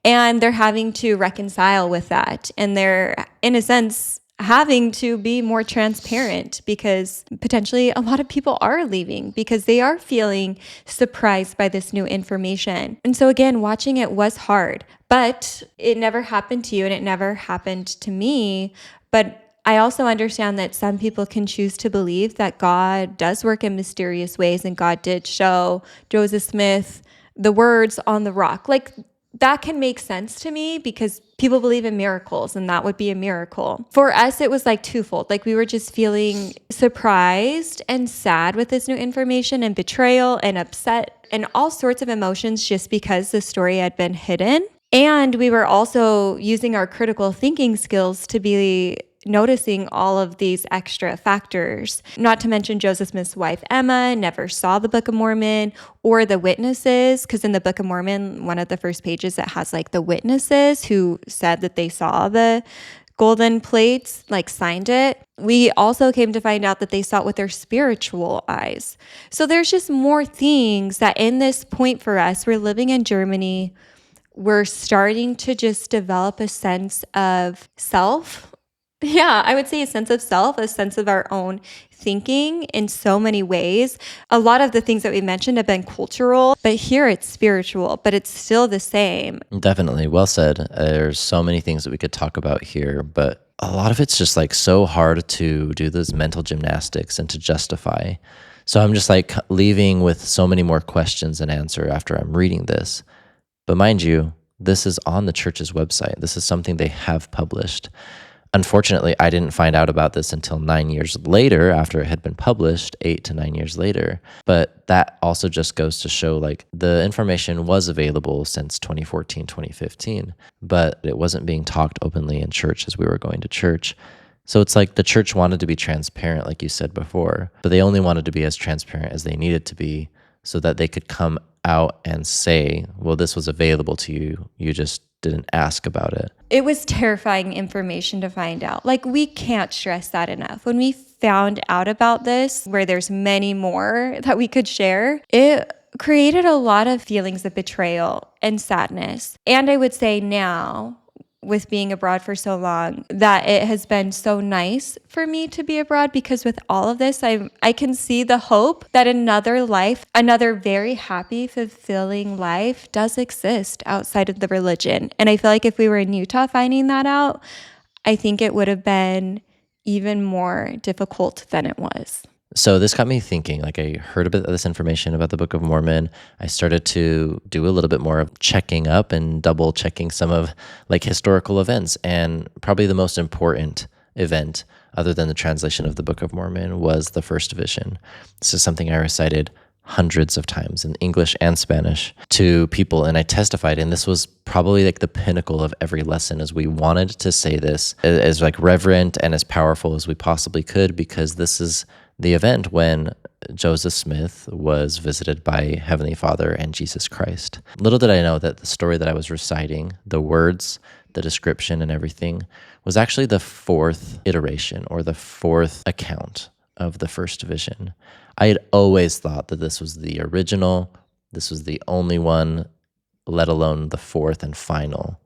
S2: and they're having to reconcile with that. And they're, in a sense, having to be more transparent, because potentially a lot of people are leaving because they are feeling surprised by this new information. And so again, watching it was hard, but it never happened to you and it never happened to me. But I also understand that some people can choose to believe that God does work in mysterious ways, and God did show Joseph Smith the words on the rock. Like, that can make sense to me because people believe in miracles, and that would be a miracle. For us, it was like twofold. Like, we were just feeling surprised and sad with this new information, and betrayal and upset and all sorts of emotions just because the story had been hidden. And we were also using our critical thinking skills to be noticing all of these extra factors. Not to mention Joseph Smith's wife, Emma, never saw the Book of Mormon or the witnesses, because in the Book of Mormon, one of the first pages, it has like the witnesses who said that they saw the golden plates, like signed it. We also came to find out that they saw it with their spiritual eyes. So there's just more things that in this point for us, we're living in Germany, we're starting to just develop a sense of self. Yeah, I would say a sense of self, a sense of our own thinking in so many ways. A lot of the things that we mentioned have been cultural, but here it's spiritual, but it's still the same.
S1: Definitely. Well said. There's so many things that we could talk about here, but a lot of it's just like so hard to do those mental gymnastics and to justify. So I'm just like leaving with so many more questions and answer after I'm reading this. But mind you, this is on the church's website. This is something they have published. Unfortunately, I didn't find out about this until 9 years later, after it had been published, 8 to 9 years later. But that also just goes to show like the information was available since 2014, 2015, but it wasn't being talked openly in church as we were going to church. So it's like the church wanted to be transparent, like you said before, but they only wanted to be as transparent as they needed to be so that they could come out and say, well, this was available to you. You just didn't ask about it.
S2: It was terrifying information to find out. Like, we can't stress that enough. When we found out about this, where there's many more that we could share, it created a lot of feelings of betrayal and sadness. And I would say now, with being abroad for so long, that it has been so nice for me to be abroad, because with all of this, I can see the hope that another life, another very happy, fulfilling life does exist outside of the religion. And I feel like if we were in Utah finding that out, I think it would have been even more difficult than it was.
S1: So this got me thinking, like I heard a bit of this information about the Book of Mormon. I started to do a little bit more of checking up and double checking some of like historical events. And probably the most important event, other than the translation of the Book of Mormon, was the first vision. This is something I recited hundreds of times in English and Spanish to people. And I testified, and this was probably like the pinnacle of every lesson, as we wanted to say this as like reverent and as powerful as we possibly could, because this is the event when Joseph Smith was visited by Heavenly Father and Jesus Christ. Little did I know that the story that I was reciting, the words, the description, and everything, was actually the fourth iteration or the fourth account of the first vision. I had always thought that this was the original, this was the only one, let alone the fourth and final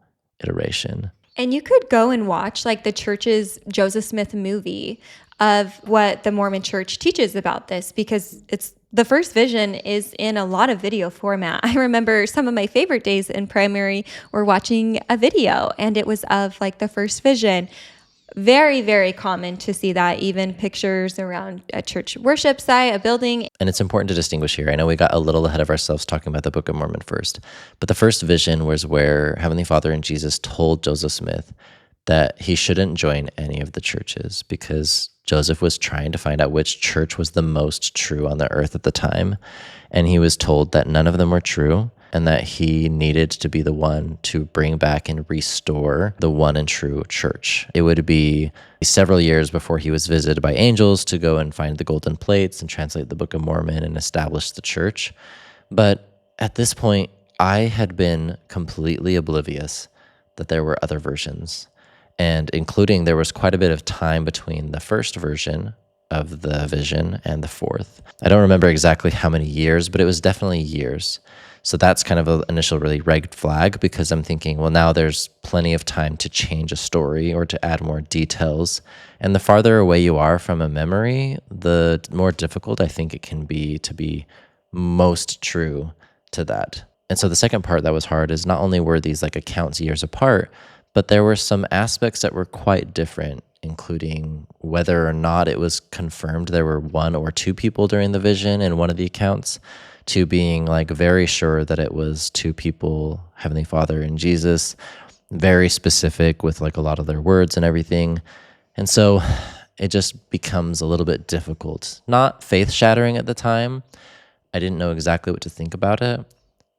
S1: iteration.
S2: And you could go and watch like the church's Joseph Smith movie of what the Mormon church teaches about this, because it's the first vision is in a lot of video format. I remember some of my favorite days in primary were watching a video, and it was of like the first vision. Very, very common to see that, even pictures around a church worship site, a building.
S1: And it's important to distinguish here. I know we got a little ahead of ourselves talking about the Book of Mormon first, but the first vision was where Heavenly Father and Jesus told Joseph Smith, that he shouldn't join any of the churches because Joseph was trying to find out which church was the most true on the earth at the time. And he was told that none of them were true and that he needed to be the one to bring back and restore the one and true church. It would be several years before he was visited by angels to go and find the golden plates and translate the Book of Mormon and establish the church. But at this point, I had been completely oblivious that there were other versions, and including there was quite a bit of time between the first version of the vision and the fourth. I don't remember exactly how many years, but it was definitely years. So that's kind of an initial really red flag because I'm thinking, well, now there's plenty of time to change a story or to add more details. And the farther away you are from a memory, the more difficult I think it can be to be most true to that. And so the second part that was hard is not only were these like accounts years apart, but there were some aspects that were quite different, including whether or not it was confirmed there were one or two people during the vision in one of the accounts, to being like very sure that it was two people, Heavenly Father and Jesus, very specific with like a lot of their words and everything. And so it just becomes a little bit difficult. Not faith-shattering at the time. I didn't know exactly what to think about it.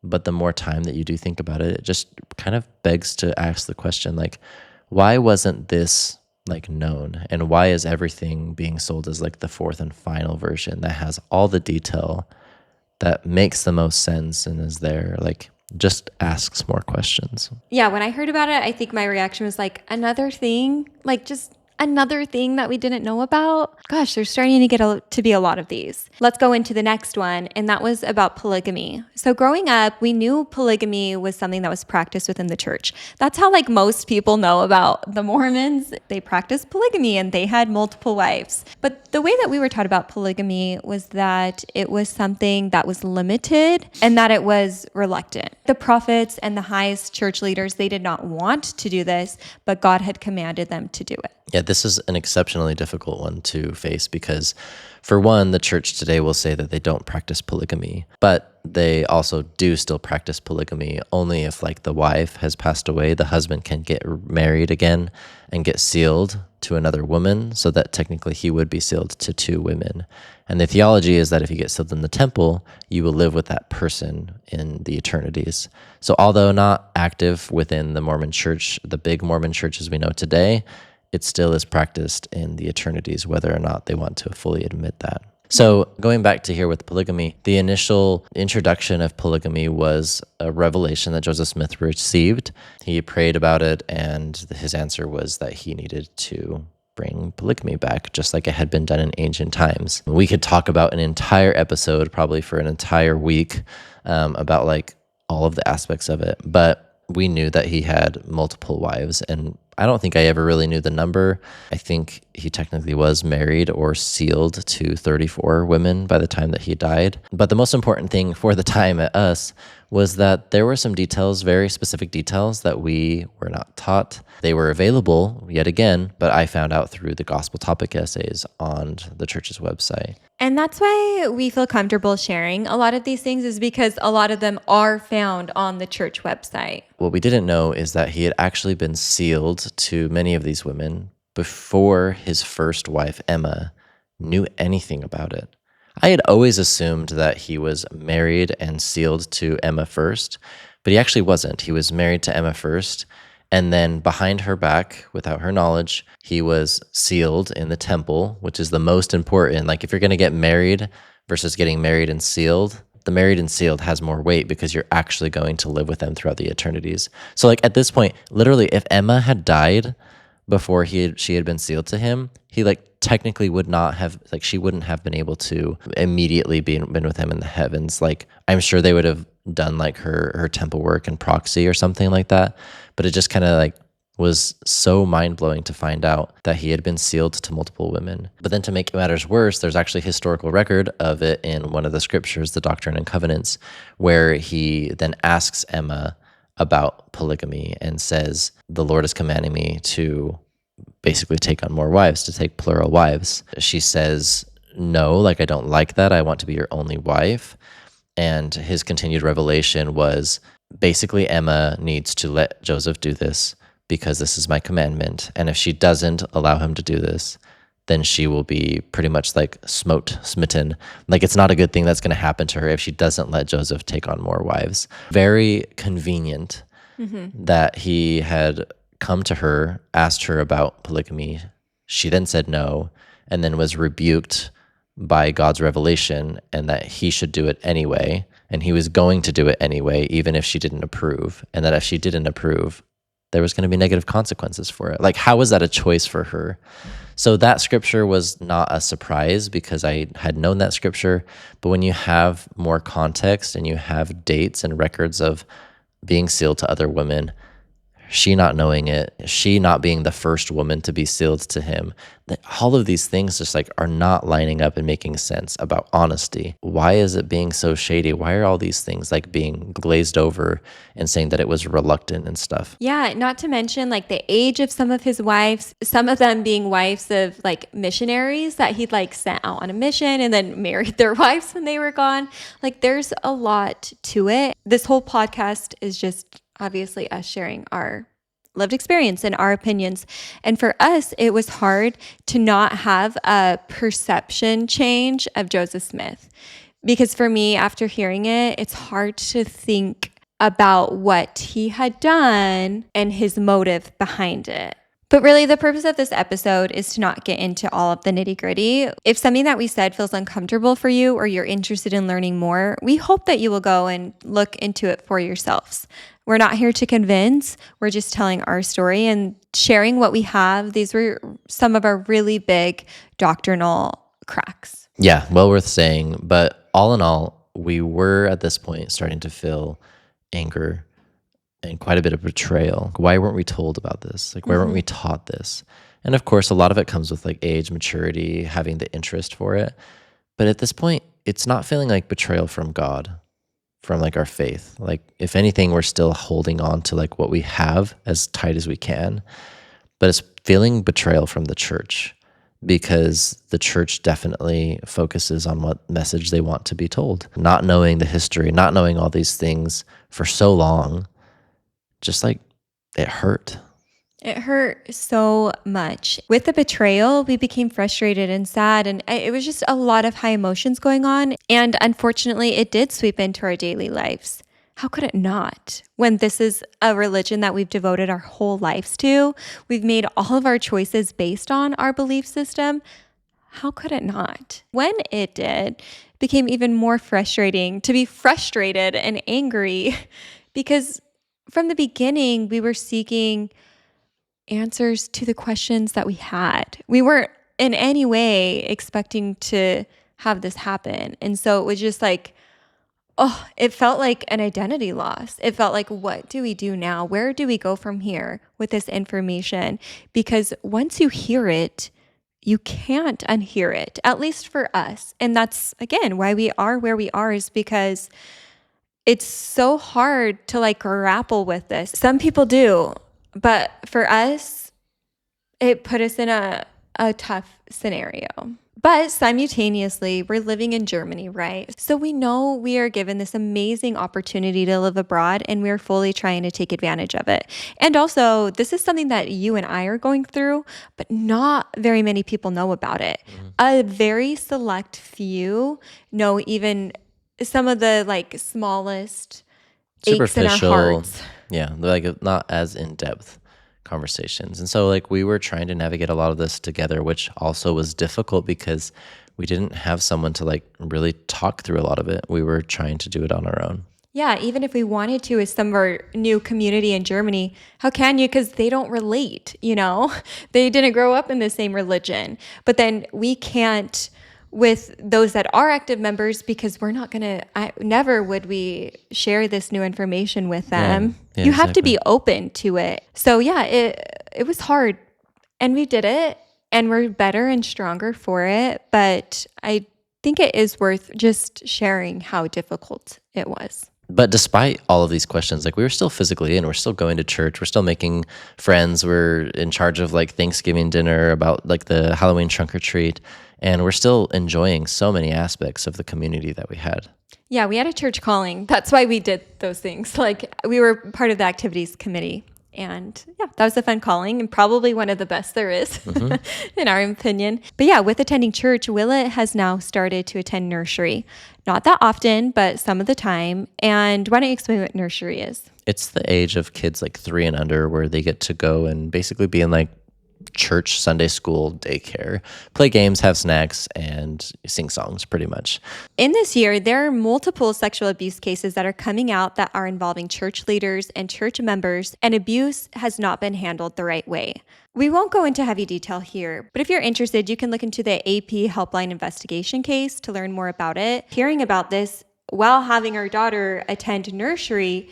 S1: But the more time that you do think about it, it just kind of begs to ask the question, like, why wasn't this like known? And why is everything being sold as like the fourth and final version that has all the detail that makes the most sense and is there? Like, just asks more questions.
S2: Yeah, when I heard about it, I think my reaction was like, another thing? Like, just another thing that we didn't know about? Gosh, there's starting to get to be a lot of these. Let's go into the next one, and that was about polygamy. So growing up, we knew polygamy was something that was practiced within the church. That's how like most people know about the Mormons. They practiced polygamy and they had multiple wives. But the way that we were taught about polygamy was that it was something that was limited and that it was reluctant. The prophets and the highest church leaders, they did not want to do this, but God had commanded them to do it.
S1: Yeah, this is an exceptionally difficult one to face because, for one, the church today will say that they don't practice polygamy, but they also do still practice polygamy only if, like, the wife has passed away, the husband can get married again and get sealed to another woman, so that technically he would be sealed to two women. And the theology is that if you get sealed in the temple, you will live with that person in the eternities. So although not active within the Mormon church, the big Mormon church as we know today, it still is practiced in the eternities, whether or not they want to fully admit that. So going back to here with polygamy, the initial introduction of polygamy was a revelation that Joseph Smith received. He prayed about it, and his answer was that he needed to bring polygamy back, just like it had been done in ancient times. We could talk about an entire episode, probably for an entire week, about like all of the aspects of it, but we knew that he had multiple wives, and I don't think I ever really knew the number. I think he technically was married or sealed to 34 women by the time that he died. But the most important thing for the time at us was that there were some details, very specific details that we were not taught. They were available, yet again, but I found out through the gospel topic essays on the church's website.
S2: And that's why we feel comfortable sharing a lot of these things, is because a lot of them are found on the church website.
S1: What we didn't know is that he had actually been sealed to many of these women before his first wife, Emma, knew anything about it. I had always assumed that he was married and sealed to Emma first, but he actually wasn't. He was married to Emma first, and then behind her back, without her knowledge, he was sealed in the temple, which is the most important. Like, if you're going to get married versus getting married and sealed, the married and sealed has more weight because you're actually going to live with them throughout the eternities. So, like, at this point, literally, if Emma had died before she had been sealed to him, he like technically would not have, like, she wouldn't have been able to immediately been with him in the heavens. Like, I'm sure they would have done like her temple work and proxy or something like that, but it just kind of like was so mind-blowing to find out that he had been sealed to multiple women. But then to make matters worse, there's actually historical record of it in one of the scriptures, the Doctrine and Covenants, where he then asks Emma about polygamy and says, the Lord is commanding me to basically take on more wives, to take plural wives. She says, no, like, I don't like that. I want to be your only wife. And his continued revelation was basically Emma needs to let Joseph do this because this is my commandment. And if she doesn't allow him to do this, then she will be pretty much like smitten. Like it's not a good thing that's going to happen to her if she doesn't let Joseph take on more wives. Very convenient that he had come to her, asked her about polygamy. She then said no, and then was rebuked by God's revelation, and that he should do it anyway. And he was going to do it anyway, even if she didn't approve. And that if she didn't approve, there was going to be negative consequences for it. Like, how was that a choice for her? So that scripture was not a surprise because I had known that scripture. But when you have more context and you have dates and records of being sealed to other women, she not knowing it, she not being the first woman to be sealed to him, that all of these things just like are not lining up and making sense about honesty. Why is it being so shady? Why are all these things like being glazed over and saying that it was reluctant and stuff?
S2: Yeah, not to mention like the age of some of his wives, some of them being wives of like missionaries that he'd like sent out on a mission and then married their wives when they were gone. Like there's a lot to it. This whole podcast is just obviously us sharing our lived experience and our opinions. And for us, it was hard to not have a perception change of Joseph Smith. Because for me, after hearing it, it's hard to think about what he had done and his motive behind it. But really, the purpose of this episode is to not get into all of the nitty-gritty. If something that we said feels uncomfortable for you or you're interested in learning more, we hope that you will go and look into it for yourselves. We're not here to convince. We're just telling our story and sharing what we have. These were some of our really big doctrinal cracks.
S1: Yeah, well worth saying. But all in all, we were at this point starting to feel anger and quite a bit of betrayal. Why weren't we told about this? Like, why weren't we taught this? And of course, a lot of it comes with like age, maturity, having the interest for it. But at this point, it's not feeling like betrayal from God, from like our faith. Like, if anything, we're still holding on to like what we have as tight as we can. But it's feeling betrayal from the church, because the church definitely focuses on what message they want to be told. Not knowing the history, not knowing all these things for so long, just like it hurt.
S2: It hurt so much. With the betrayal, we became frustrated and sad, and it was just a lot of high emotions going on. And unfortunately, it did sweep into our daily lives. How could it not? When this is a religion that we've devoted our whole lives to, we've made all of our choices based on our belief system. How could it not? When it did, it became even more frustrating to be frustrated and angry because from the beginning, we were seeking answers to the questions that we had. We weren't in any way expecting to have this happen. And so it was just like, oh, it felt like an identity loss. It felt like, what do we do now? Where do we go from here with this information? Because once you hear it, you can't unhear it, at least for us. And that's, again, why we are where we are, is because it's so hard to like grapple with this. Some people do, but for us, it put us in a tough scenario. But simultaneously, we're living in Germany, right? So we know we are given this amazing opportunity to live abroad, and we're fully trying to take advantage of it. And also, this is something that you and I are going through, but not very many people know about it. A very select few know even some of the like smallest aches in our hearts.
S1: Yeah, like not as in-depth conversations. And so like we were trying to navigate a lot of this together, which also was difficult because we didn't have someone to like really talk through a lot of it. We were trying to do it on our own.
S2: Yeah, even if we wanted to, as some of our new community in Germany, how can you? Because they don't relate, you know? They didn't grow up in the same religion. But then we can't with those that are active members, because we're not going to, never would we share this new information with them. Yeah, you have to be open to it. So yeah, it was hard, and we did it, and we're better and stronger for it. But I think it is worth just sharing how difficult it was.
S1: But despite all of these questions, like we were still physically in, we're still going to church, we're still making friends, we're in charge of like Thanksgiving dinner, about like the Halloween trunk or treat, and we're still enjoying so many aspects of the community that we had. Yeah,
S2: we had a church calling. That's why we did those things. Like we were part of the activities committee. And yeah, that was a fun calling and probably one of the best there is, in our opinion. But yeah, with attending church, Willa has now started to attend nursery. Not that often, but some of the time. And why don't you explain what nursery is?
S1: It's the age of kids like 3 and under where they get to go and basically be in like church, Sunday school, daycare, play games, have snacks, and sing songs pretty much.
S2: In this year, there are multiple sexual abuse cases that are coming out that are involving church leaders and church members, and abuse has not been handled the right way. We won't go into heavy detail here, but if you're interested, you can look into the AP Helpline investigation case to learn more about it. Hearing about this while having our daughter attend nursery,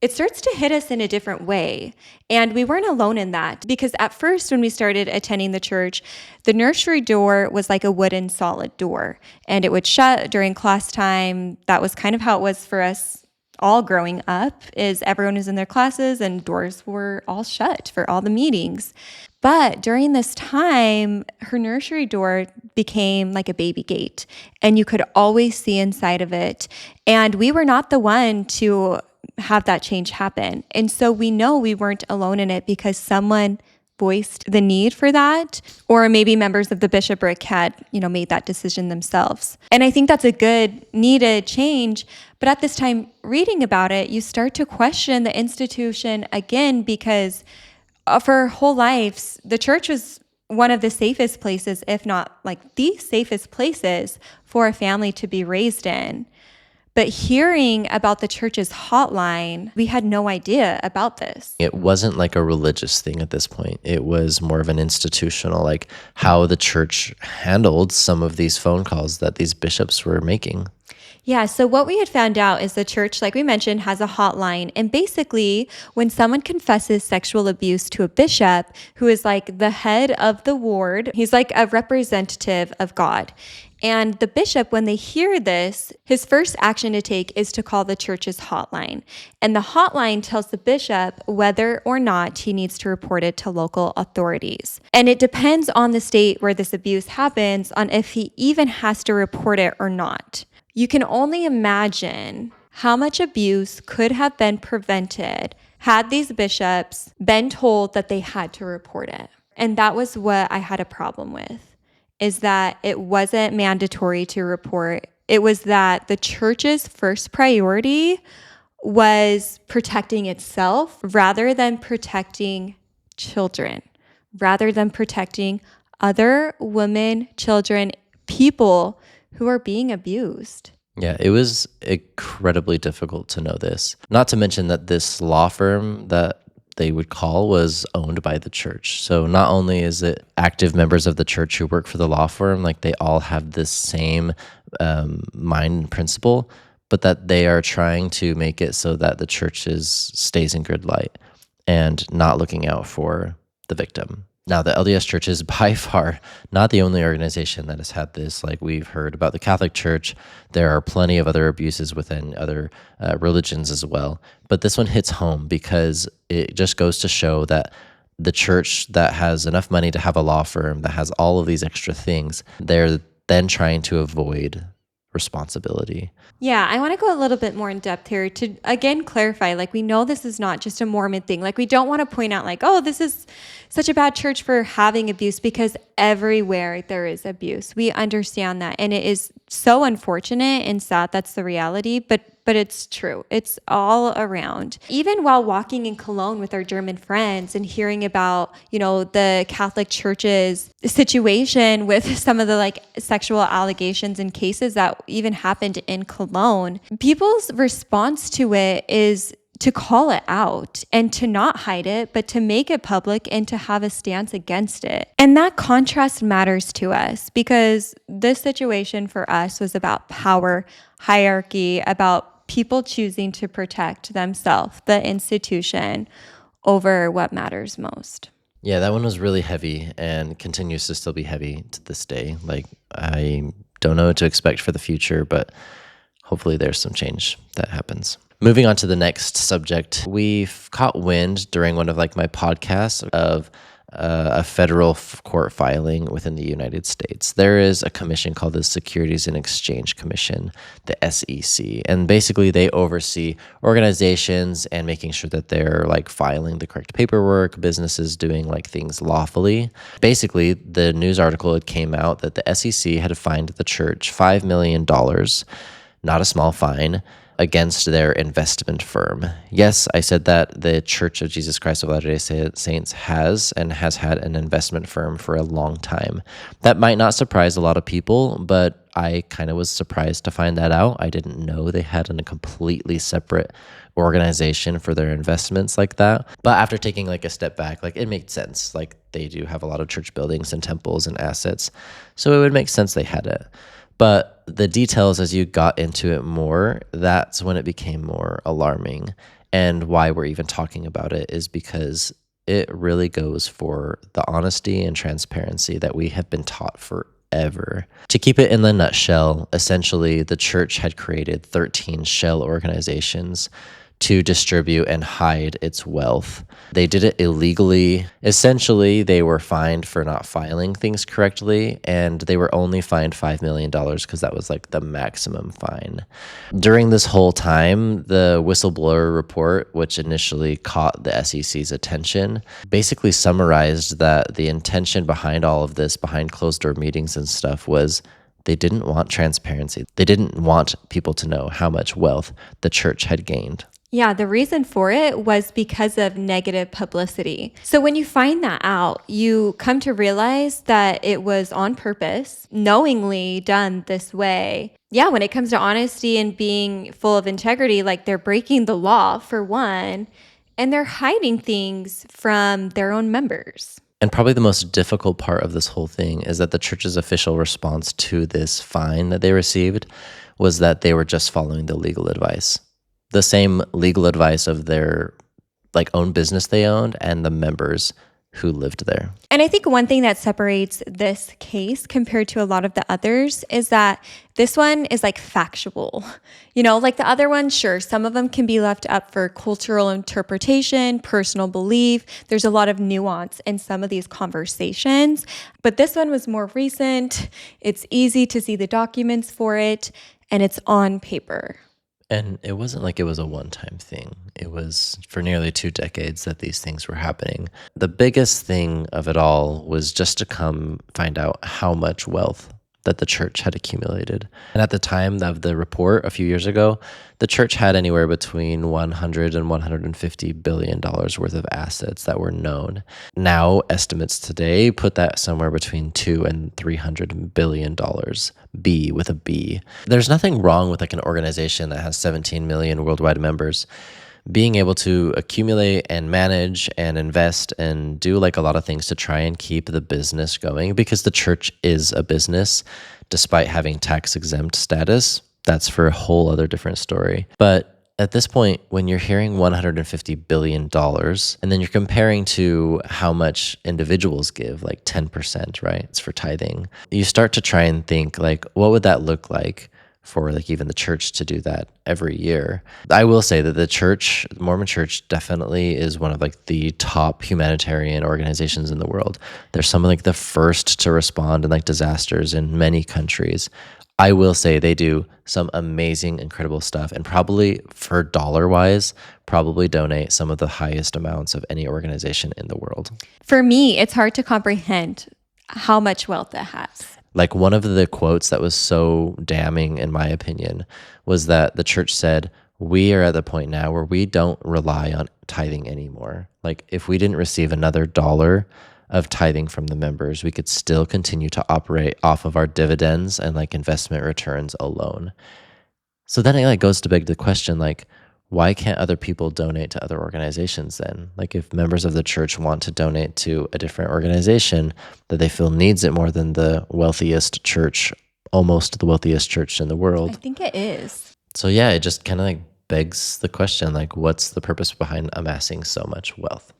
S2: it starts to hit us in a different way. And we weren't alone in that, because at first when we started attending the church, the nursery door was like a wooden solid door, and it would shut during class time. That was kind of how it was for us all growing up, is everyone was in their classes and doors were all shut for all the meetings. But during this time, her nursery door became like a baby gate, and you could always see inside of it. And we were not the one to have that change happen. And so we know we weren't alone in it because someone voiced the need for that, or maybe members of the bishopric had, made that decision themselves. And I think that's a good, needed change. But at this time, reading about it, you start to question the institution again, because for our whole lives, the church was one of the safest places, if not like the safest places for a family to be raised in. But hearing about the church's hotline, we had no idea about this.
S1: It wasn't like a religious thing at this point. It was more of an institutional, like how the church handled some of these phone calls that these bishops were making.
S2: Yeah, so what we had found out is the church, like we mentioned, has a hotline. And basically, when someone confesses sexual abuse to a bishop, who is like the head of the ward, he's like a representative of God. And the bishop, when they hear this, his first action to take is to call the church's hotline. And the hotline tells the bishop whether or not he needs to report it to local authorities. And it depends on the state where this abuse happens on if he even has to report it or not. You can only imagine how much abuse could have been prevented had these bishops been told that they had to report it. And that was what I had a problem with, is that it wasn't mandatory to report. It was that the church's first priority was protecting itself rather than protecting children, rather than protecting other women, children, people who are being abused.
S1: Yeah, it was incredibly difficult to know this. Not to mention that this law firm that they would call was owned by the church. So not only is it active members of the church who work for the law firm, like they all have this same mind and principle, but that they are trying to make it so that the church stays in good light and not looking out for the victim. Now, the LDS Church is by far not the only organization that has had this. Like we've heard about the Catholic Church, there are plenty of other abuses within other religions as well. But this one hits home because it just goes to show that the church that has enough money to have a law firm, that has all of these extra things, they're then trying to avoid responsibility.
S2: Yeah, I want to go a little bit more in depth here to, again, clarify, like we know this is not just a Mormon thing. Like we don't want to point out like, oh, this is such a bad church for having abuse, because everywhere there is abuse. We understand that. And it is so unfortunate and sad. That's the reality. But it's true. It's all around. Even while walking in Cologne with our German friends and hearing about, the Catholic Church's situation with some of the like sexual allegations and cases that even happened in Cologne, people's response to it is to call it out and to not hide it, but to make it public and to have a stance against it. And that contrast matters to us because this situation for us was about power, hierarchy, about people choosing to protect themselves, the institution, over what matters most.
S1: Yeah, that one was really heavy and continues to still be heavy to this day. Like, I don't know what to expect for the future, but hopefully there's some change that happens. Moving on to the next subject, we've caught wind during one of like my podcasts of a federal court filing within the United States. There is a commission called the Securities and Exchange Commission, the SEC, and basically they oversee organizations and making sure that they're like filing the correct paperwork, businesses doing like things lawfully. Basically, the news article, it came out that the SEC had fined the church $5 million, not a small fine, against their investment firm. Yes, I said that the Church of Jesus Christ of Latter-day Saints has had an investment firm for a long time. That might not surprise a lot of people, but I kind of was surprised to find that out. I didn't know they had a completely separate organization for their investments like that. But after taking like a step back, like it made sense. Like they do have a lot of church buildings and temples and assets. So it would make sense they had it. But the details, as you got into it more, that's when it became more alarming. And why we're even talking about it is because it really goes for the honesty and transparency that we have been taught forever. To keep it in the nutshell, essentially, the church had created 13 shell organizations to distribute and hide its wealth. They did it illegally. Essentially, they were fined for not filing things correctly, and they were only fined $5 million because that was like the maximum fine. During this whole time, the whistleblower report, which initially caught the SEC's attention, basically summarized that the intention behind all of this, behind closed-door meetings and stuff, was they didn't want transparency. They didn't want people to know how much wealth the church had gained.
S2: Yeah, the reason for it was because of negative publicity. So when you find that out, you come to realize that it was on purpose, knowingly done this way. Yeah, when it comes to honesty and being full of integrity, like they're breaking the law for one, and they're hiding things from their own members.
S1: And probably the most difficult part of this whole thing is that the church's official response to this fine that they received was that they were just following the legal advice. The same legal advice of their like own business they owned and the members who lived there.
S2: And I think one thing that separates this case compared to a lot of the others is that this one is like factual. You know, like the other one, sure, some of them can be left up for cultural interpretation, personal belief. There's a lot of nuance in some of these conversations, but this one was more recent. It's easy to see the documents for it, and it's on paper.
S1: And it wasn't like it was a one-time thing. It was for nearly 2 decades that these things were happening. The biggest thing of it all was just to come find out how much wealth that the church had accumulated. And at the time of the report a few years ago, the church had anywhere between 100 and 150 billion dollars worth of assets that were known. Now, estimates today put that somewhere between 2 and 300 billion dollars. B with a B. There's nothing wrong with like an organization that has 17 million worldwide members being able to accumulate and manage and invest and do like a lot of things to try and keep the business going, because the church is a business despite having tax exempt status. That's for a whole other different story. But at this point, when you're hearing $150 billion and then you're comparing to how much individuals give, like 10%, right? It's for tithing. You start to try and think like, what would that look like for like even the church to do that every year? I will say that the Mormon church definitely is one of like the top humanitarian organizations in the world. They're some of like the first to respond in like disasters in many countries. I will say they do some amazing, incredible stuff, and probably for dollar-wise, probably donate some of the highest amounts of any organization in the world.
S2: For me, it's hard to comprehend how much wealth it has.
S1: Like one of the quotes that was so damning, in my opinion, was that the church said, we are at the point now where we don't rely on tithing anymore. Like if we didn't receive another dollar of tithing from the members, we could still continue to operate off of our dividends and like investment returns alone. So then it like goes to beg the question, like, why can't other people donate to other organizations then? Like if members of the church want to donate to a different organization that they feel needs it more than the wealthiest church, almost the wealthiest church in the world.
S2: I think it is.
S1: So yeah, it just kind of like begs the question, like what's the purpose behind amassing so much wealth?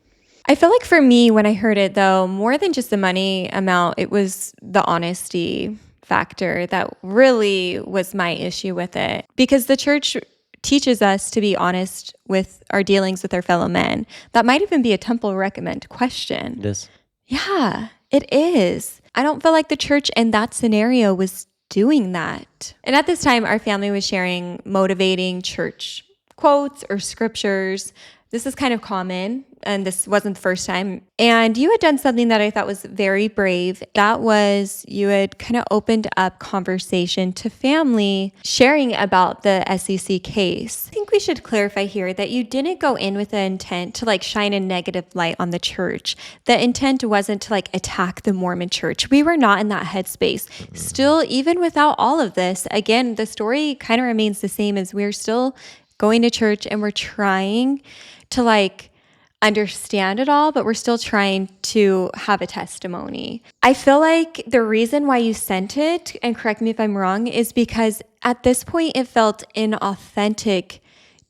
S2: I feel like for me, when I heard it though, more than just the money amount, it was the honesty factor that really was my issue with it. Because the church teaches us to be honest with our dealings with our fellow men. That might even be a temple recommend question.
S1: It is.
S2: Yeah, it is. I don't feel like the church in that scenario was doing that. And at this time, our family was sharing motivating church quotes or scriptures. This is kind of common, and this wasn't the first time. And you had done something that I thought was very brave. That was you had kind of opened up conversation to family, sharing about the SEC case. I think we should clarify here that you didn't go in with the intent to like shine a negative light on the church. The intent wasn't to like attack the Mormon church. We were not in that headspace. Still, even without all of this, again, the story kind of remains the same as we're still going to church and we're trying to like understand it all, but we're still trying to have a testimony. I feel like the reason why you sent it, and correct me if I'm wrong, is because at this point it felt inauthentic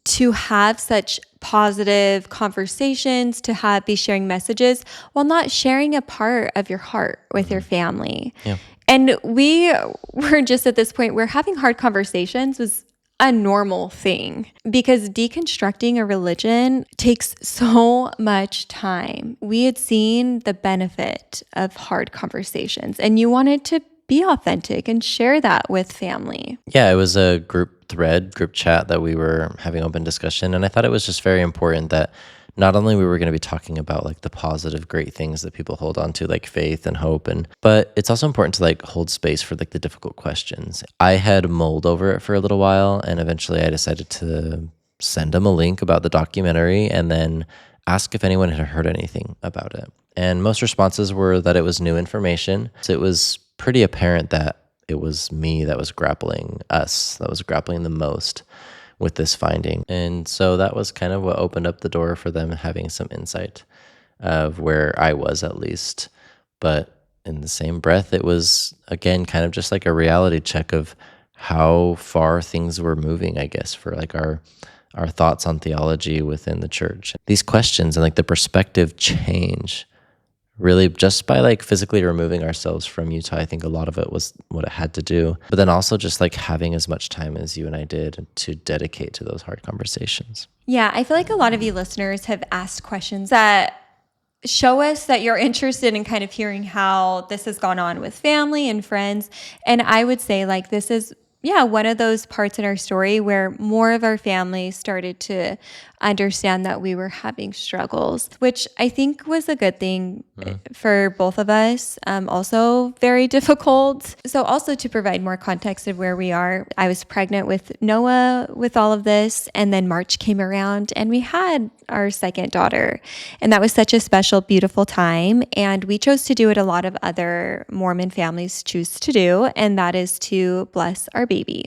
S2: to have such positive conversations, to be sharing messages while not sharing a part of your heart with your family.
S1: Yeah.
S2: And we were just at this point where having hard conversations was a normal thing because deconstructing a religion takes so much time. We had seen the benefit of hard conversations, and you wanted to be authentic and share that with family.
S1: Yeah, it was a group chat that we were having open discussion. And I thought it was just very important that not only we were going to be talking about like the positive, great things that people hold on to, like faith and hope, but it's also important to like hold space for like the difficult questions. I had mulled over it for a little while, and eventually I decided to send them a link about the documentary and then ask if anyone had heard anything about it. And most responses were that it was new information. So it was pretty apparent that it was me that was grappling the most with this finding. And so that was kind of what opened up the door for them having some insight of where I was, at least. But in the same breath, it was, again, kind of just like a reality check of how far things were moving, I guess, for like our thoughts on theology within the church. These questions and like the perspective change really just by like physically removing ourselves from Utah. I think a lot of it was what it had to do, but then also just like having as much time as you and I did to dedicate to those hard conversations.
S2: Yeah, I feel like a lot of you listeners have asked questions that show us that you're interested in kind of hearing how this has gone on with family and friends. And I would say like this is one of those parts in our story where more of our family started to understand that we were having struggles, which I think was a good thing for both of us. Also very difficult. So also to provide more context of where we are, I was pregnant with Noah with all of this, and then March came around and we had our second daughter. And that was such a special, beautiful time. And we chose to do what a lot of other Mormon families choose to do, and that is to bless our baby.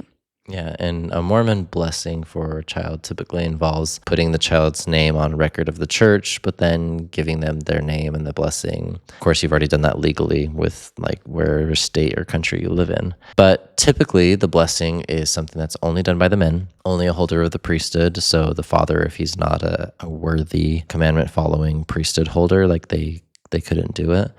S1: Yeah, and a Mormon blessing for a child typically involves putting the child's name on record of the church, but then giving them their name and the blessing. Of course, you've already done that legally with like wherever state or country you live in. But typically, the blessing is something that's only done by the men, only a holder of the priesthood. So the father, if he's not a worthy commandment-following priesthood holder, like they couldn't do it.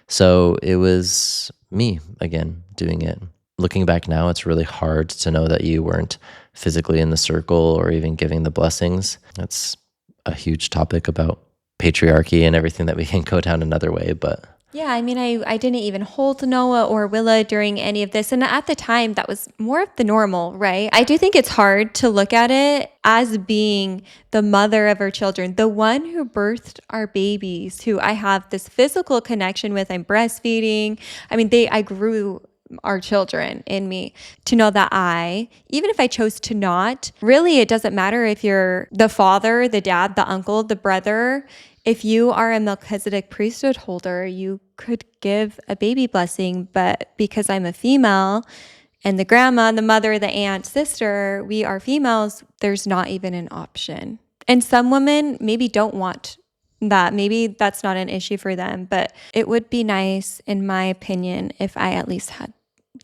S1: So it was me, again, doing it. Looking back now, it's really hard to know that you weren't physically in the circle or even giving the blessings. That's a huge topic about patriarchy and everything that we can go down another way, but...
S2: Yeah, I mean, I didn't even hold Noah or Willa during any of this. And at the time, that was more of the normal, right? I do think it's hard to look at it as being the mother of our children, the one who birthed our babies, who I have this physical connection with. I'm breastfeeding. I mean, I grew our children in me, to know that even if I chose to not, really it doesn't matter if you're the father, the dad, the uncle, the brother. If you are a Melchizedek priesthood holder, you could give a baby blessing, but because I'm a female and the grandma, the mother, the aunt, sister, we are females, there's not even an option. And some women maybe don't want that. Maybe that's not an issue for them, but it would be nice, in my opinion, if I at least had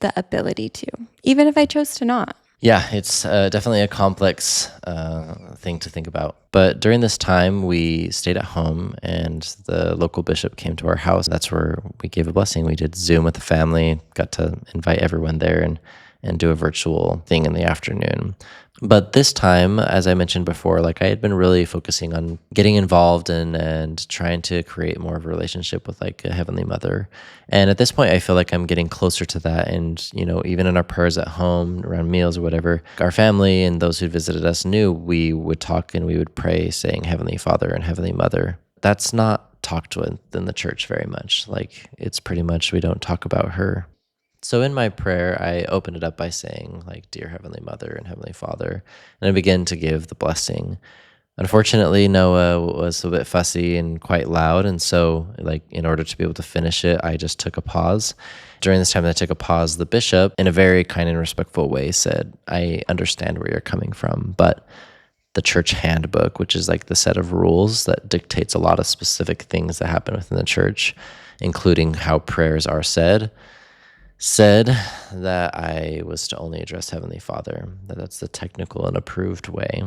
S2: the ability to, even if I chose to not.
S1: Yeah, it's definitely a complex thing to think about. But during this time, we stayed at home and the local bishop came to our house. That's where we gave a blessing. We did Zoom with the family, got to invite everyone there and do a virtual thing in the afternoon. But this time, as I mentioned before, like I had been really focusing on getting involved and trying to create more of a relationship with like a Heavenly Mother. And at this point, I feel like I'm getting closer to that. And, even in our prayers at home, around meals or whatever, our family and those who visited us knew we would talk and we would pray saying Heavenly Father and Heavenly Mother. That's not talked with in the church very much. Like it's pretty much we don't talk about her. So in my prayer, I opened it up by saying, like, Dear Heavenly Mother and Heavenly Father, and I began to give the blessing. Unfortunately, Noah was a bit fussy and quite loud, and so, like, in order to be able to finish it, I just took a pause. During this time that I took a pause, the bishop, in a very kind and respectful way, said, I understand where you're coming from, but the church handbook, which is like the set of rules that dictates a lot of specific things that happen within the church, including how prayers are said that I was to only address Heavenly Father, that's the technical and approved way.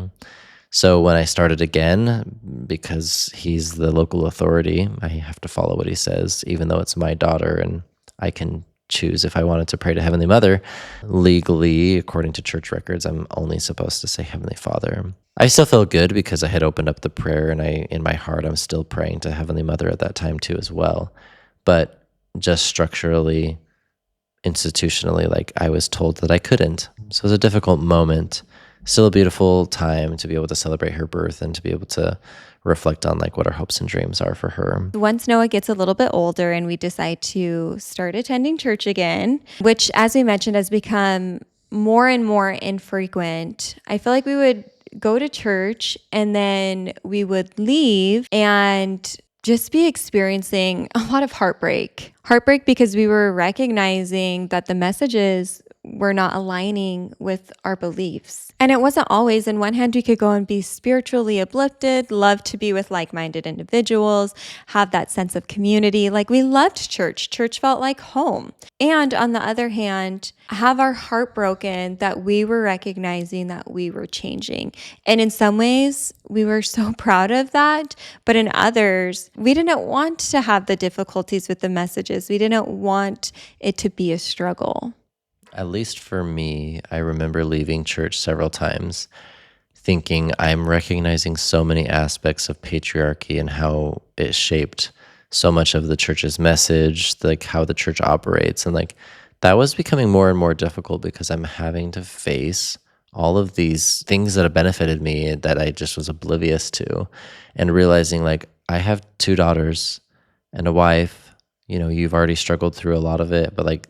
S1: So when I started again, because he's the local authority, I have to follow what he says, even though it's my daughter and I can choose if I wanted to pray to Heavenly Mother. Legally, according to church records, I'm only supposed to say Heavenly Father. I still feel good because I had opened up the prayer and in my heart, I'm still praying to Heavenly Mother at that time too as well. But just structurally, institutionally, like I was told that I couldn't. So it was a difficult moment. Still a beautiful time to be able to celebrate her birth and to be able to reflect on like what our hopes and dreams are for her.
S2: Once Noah gets a little bit older and we decide to start attending church again, which, as we mentioned, has become more and more infrequent, I feel like we would go to church and then we would leave and just be experiencing a lot of heartbreak. Heartbreak because we were recognizing that the messages were not aligning with our beliefs. And it wasn't always. In one hand, we could go and be spiritually uplifted, love to be with like-minded individuals, have that sense of community. Like we loved church. Church felt like home. And on the other hand, have our heart broken that we were recognizing that we were changing. And in some ways, we were so proud of that. But in others, we didn't want to have the difficulties with the messages. We didn't want it to be a struggle.
S1: At least for me, I remember leaving church several times thinking I'm recognizing so many aspects of patriarchy and how it shaped so much of the church's message, like how the church operates. And like that was becoming more and more difficult because I'm having to face all of these things that have benefited me that I just was oblivious to, and realizing like I have two daughters and a wife. You've already struggled through a lot of it, but like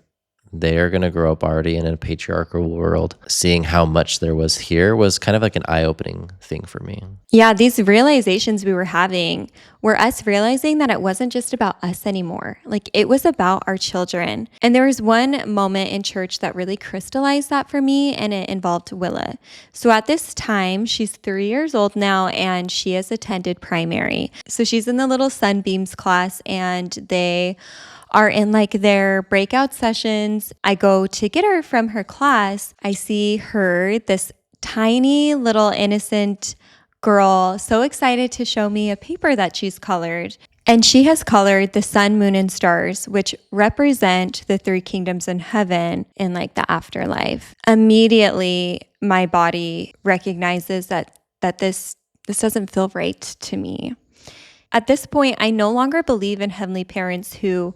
S1: they're going to grow up already in a patriarchal world. Seeing how much there was here was kind of like an eye-opening thing for me.
S2: Yeah, these realizations we were having were us realizing that it wasn't just about us anymore. Like it was about our children. And there was one moment in church that really crystallized that for me, and it involved Willa. So at this time, she's 3 years old now, and she has attended primary. So she's in the little Sunbeams class, and they are in like their breakout sessions. I go to get her from her class. I see her, this tiny little innocent girl, so excited to show me a paper that she's colored. And she has colored the sun, moon, and stars, which represent the three kingdoms in heaven in like the afterlife. Immediately, my body recognizes that this doesn't feel right to me. At this point, I no longer believe in heavenly parents who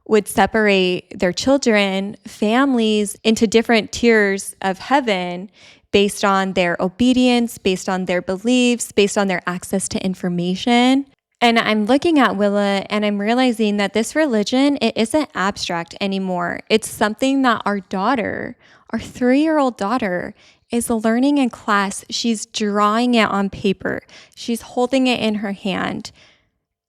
S2: would separate their children, families into different tiers of heaven based on their obedience, based on their beliefs, based on their access to information. And I'm looking at Willa and I'm realizing that this religion, it isn't abstract anymore. It's something that our daughter, our 3-year-old daughter, is learning in class. She's drawing it on paper. She's holding it in her hand.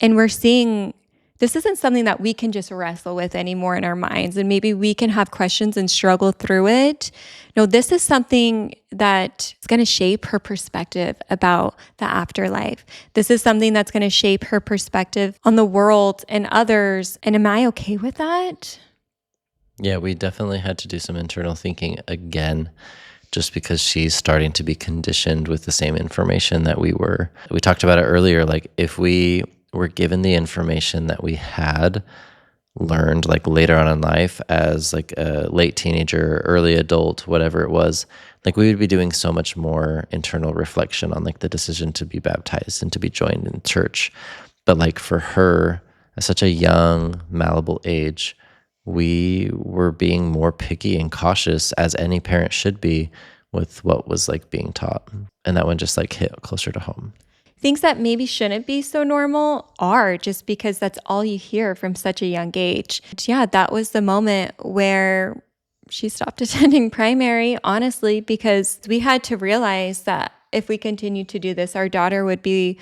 S2: And we're seeing this isn't something that we can just wrestle with anymore in our minds. And maybe we can have questions and struggle through it. No, this is something that is going to shape her perspective about the afterlife. This is something that's going to shape her perspective on the world and others. And am I okay with that?
S1: Yeah, we definitely had to do some internal thinking again, just because she's starting to be conditioned with the same information that we were. We talked about it earlier, like if we were given the information that we had learned like later on in life as like a late teenager, early adult, whatever it was, like we would be doing so much more internal reflection on like the decision to be baptized and to be joined in church. But like for her, at such a young, malleable age, we were being more picky and cautious as any parent should be with what was like being taught. And that one just like hit closer to home.
S2: Things that maybe shouldn't be so normal are, just because that's all you hear from such a young age. Yeah, that was the moment where she stopped attending primary, honestly, because we had to realize that if we continued to do this, our daughter would be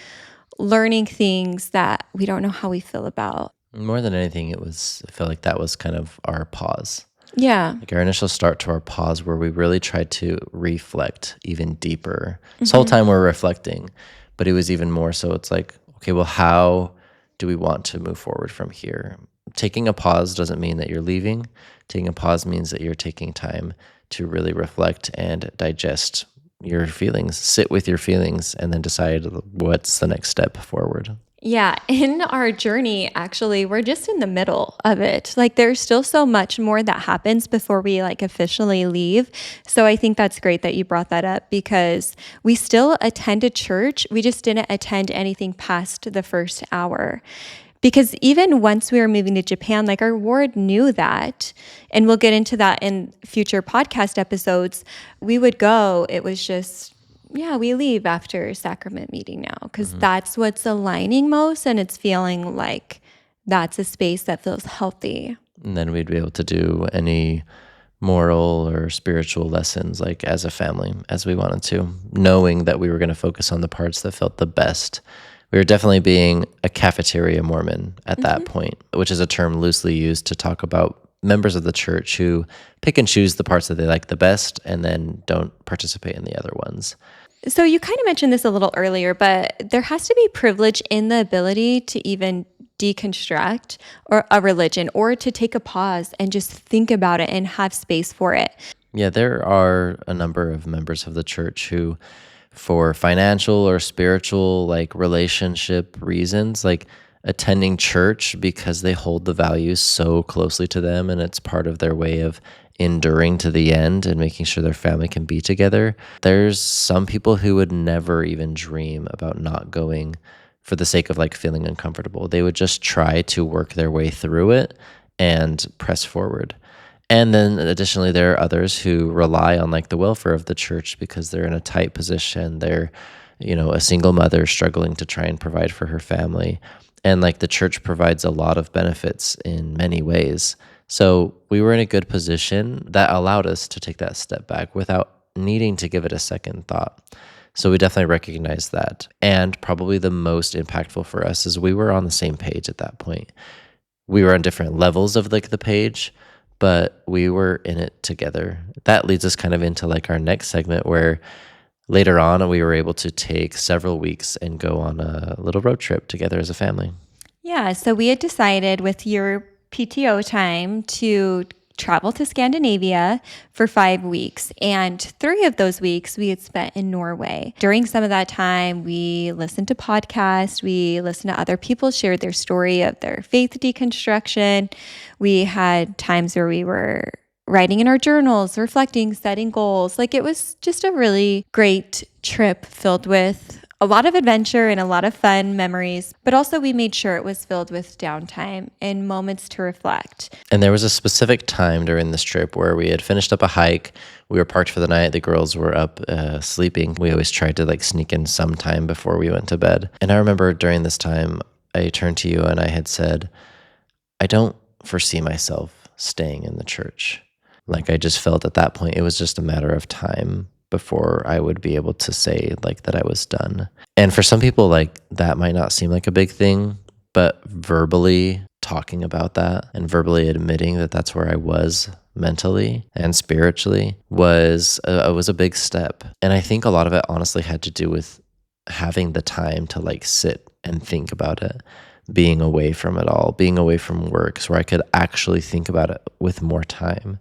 S2: learning things that we don't know how we feel about.
S1: More than anything, I felt like that was kind of our pause.
S2: Yeah.
S1: Like our initial start to our pause where we really tried to reflect even deeper. This whole time we're reflecting, but it was even more so it's like, okay, well, how do we want to move forward from here? Taking a pause doesn't mean that you're leaving. Taking a pause means that you're taking time to really reflect and digest your feelings, sit with your feelings, and then decide what's the next step forward.
S2: Yeah, in our journey, actually, we're just in the middle of it. Like there's still so much more that happens before we like officially leave. So I think that's great that you brought that up, because we still attended church. We just didn't attend anything past the first hour. Because even once we were moving to Japan, like our ward knew that, and we'll get into that in future podcast episodes, we would go. It was just, yeah, we leave after sacrament meeting now, because that's what's aligning most, and it's feeling like that's a space that feels healthy.
S1: And then we'd be able to do any moral or spiritual lessons like as a family as we wanted to, knowing that we were going to focus on the parts that felt the best. We were definitely being a cafeteria Mormon at that point, which is a term loosely used to talk about members of the church who pick and choose the parts that they like the best and then don't participate in the other ones.
S2: So you kind of mentioned this a little earlier, but there has to be privilege in the ability to even deconstruct or a religion, or to take a pause and just think about it and have space for it.
S1: Yeah, there are a number of members of the church who, for financial or spiritual like relationship reasons, like attending church because they hold the values so closely to them and it's part of their way of enduring to the end and making sure their family can be together. There's some people who would never even dream about not going for the sake of like feeling uncomfortable. They would just try to work their way through it and press forward. And then additionally, there are others who rely on like the welfare of the church because they're in a tight position. They're, a single mother struggling to try and provide for her family. And like the church provides a lot of benefits in many ways. So we were in a good position that allowed us to take that step back without needing to give it a second thought. So we definitely recognize that. And probably the most impactful for us is we were on the same page at that point. We were on different levels of like the page, but we were in it together. That leads us kind of into like our next segment where later on we were able to take several weeks and go on a little road trip together as a family.
S2: Yeah, so we had decided with your PTO time to travel to Scandinavia for 5 weeks. And 3 of those weeks we had spent in Norway. During some of that time, we listened to podcasts, we listened to other people share their story of their faith deconstruction. We had times where we were writing in our journals, reflecting, setting goals. Like it was just a really great trip filled with a lot of adventure and a lot of fun memories, but also we made sure it was filled with downtime and moments to reflect.
S1: And there was a specific time during this trip where we had finished up a hike. We were parked for the night. The girls were up sleeping. We always tried to like sneak in some time before we went to bed. And I remember during this time, I turned to you and I had said, I don't foresee myself staying in the church. Like I just felt at that point, it was just a matter of time before I would be able to say like that I was done. And for some people, like that might not seem like a big thing, but verbally talking about that and verbally admitting that that's where I was mentally and spiritually was a big step. And I think a lot of it honestly had to do with having the time to like sit and think about it, being away from it all, being away from work, so where I could actually think about it with more time.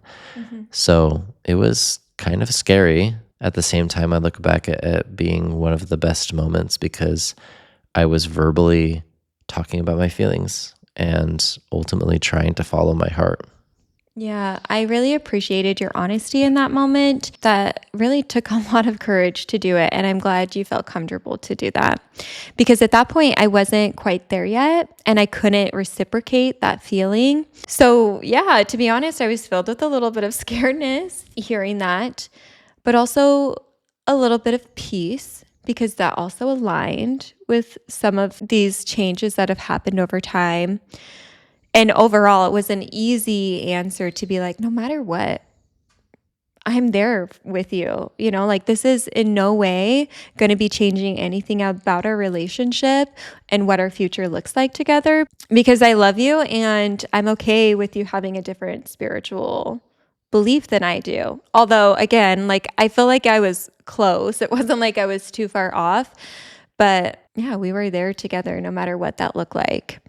S1: So it was kind of scary. At the same time, I look back at being one of the best moments because I was verbally talking about my feelings and ultimately trying to follow my heart.
S2: Yeah, I really appreciated your honesty in that moment. That really took a lot of courage to do it. And I'm glad you felt comfortable to do that. Because at that point, I wasn't quite there yet and I couldn't reciprocate that feeling. So, yeah, to be honest, I was filled with a little bit of scaredness hearing that, but also a little bit of peace because that also aligned with some of these changes that have happened over time. And overall, it was an easy answer to be like, no matter what, I'm there with you. You know, like this is in no way going to be changing anything about our relationship and what our future looks like together because I love you and I'm okay with you having a different spiritual belief than I do. Although, again, like I feel like I was close. It wasn't like I was too far off. But yeah, we were there together no matter what that looked like.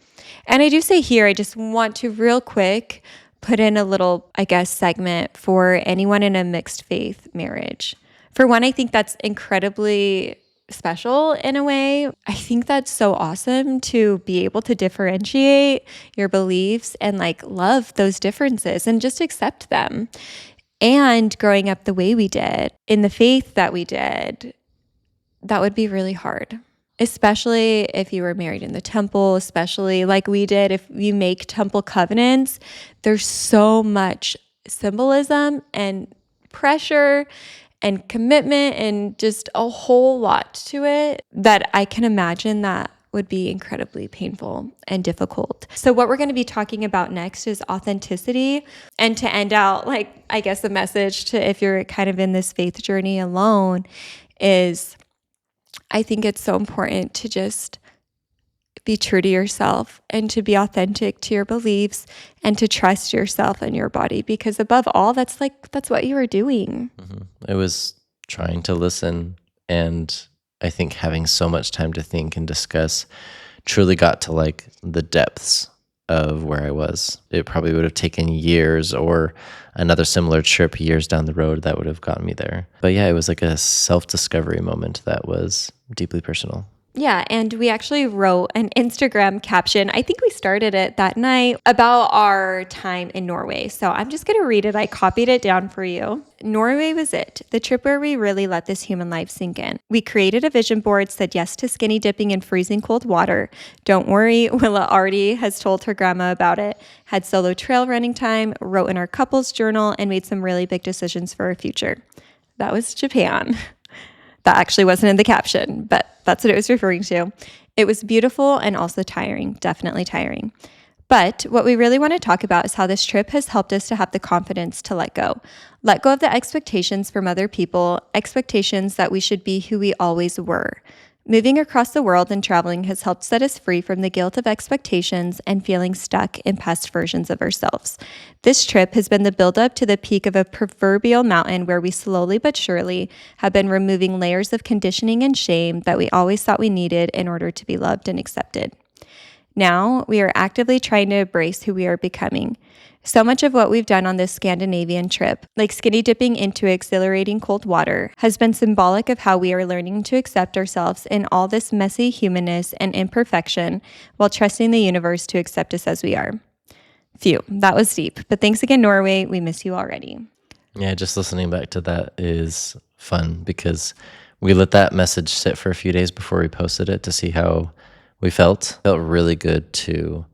S2: And I do say here, I just want to real quick put in a little, I guess, segment for anyone in a mixed faith marriage. For one, I think that's incredibly special in a way. I think that's so awesome to be able to differentiate your beliefs and like love those differences and just accept them. And growing up the way we did, in the faith that we did, that would be really hard, especially if you were married in the temple, especially like we did. If you make temple covenants, there's so much symbolism and pressure and commitment and just a whole lot to it that I can imagine that would be incredibly painful and difficult. So what we're going to be talking about next is authenticity. And to end out, like, I guess the message to if you're kind of in this faith journey alone is I think it's so important to just be true to yourself and to be authentic to your beliefs and to trust yourself and your body because above all, that's what you were doing.
S1: I was trying to listen, and I think having so much time to think and discuss truly got to like the depths of where I was. It probably would have taken years or another similar trip years down the road that would have gotten me there. But yeah, it was like a self-discovery moment that was deeply personal.
S2: Yeah, and we actually wrote an Instagram caption. I think we started it that night about our time in Norway. So I'm just going to read it. I copied it down for you. Norway was it, the trip where we really let this human life sink in. We created a vision board, said yes to skinny dipping in freezing cold water. Don't worry, Willa already has told her grandma about it. Had solo trail running time, wrote in our couples journal, and made some really big decisions for our future. That was Japan. That actually wasn't in the caption, but that's what it was referring to. It was beautiful and also tiring, definitely tiring. But what we really want to talk about is how this trip has helped us to have the confidence to let go. Let go of the expectations from other people, expectations that we should be who we always were. Moving across the world and traveling has helped set us free from the guilt of expectations and feeling stuck in past versions of ourselves. This trip has been the buildup to the peak of a proverbial mountain where we slowly but surely have been removing layers of conditioning and shame that we always thought we needed in order to be loved and accepted. Now, we are actively trying to embrace who we are becoming. So much of what we've done on this Scandinavian trip, like skinny dipping into exhilarating cold water, has been symbolic of how we are learning to accept ourselves in all this messy humanness and imperfection while trusting the universe to accept us as we are. Phew, that was deep. But thanks again, Norway. We miss you already.
S1: Yeah, just listening back to that is fun because we let that message sit for a few days before we posted it to see how we felt. It felt really good to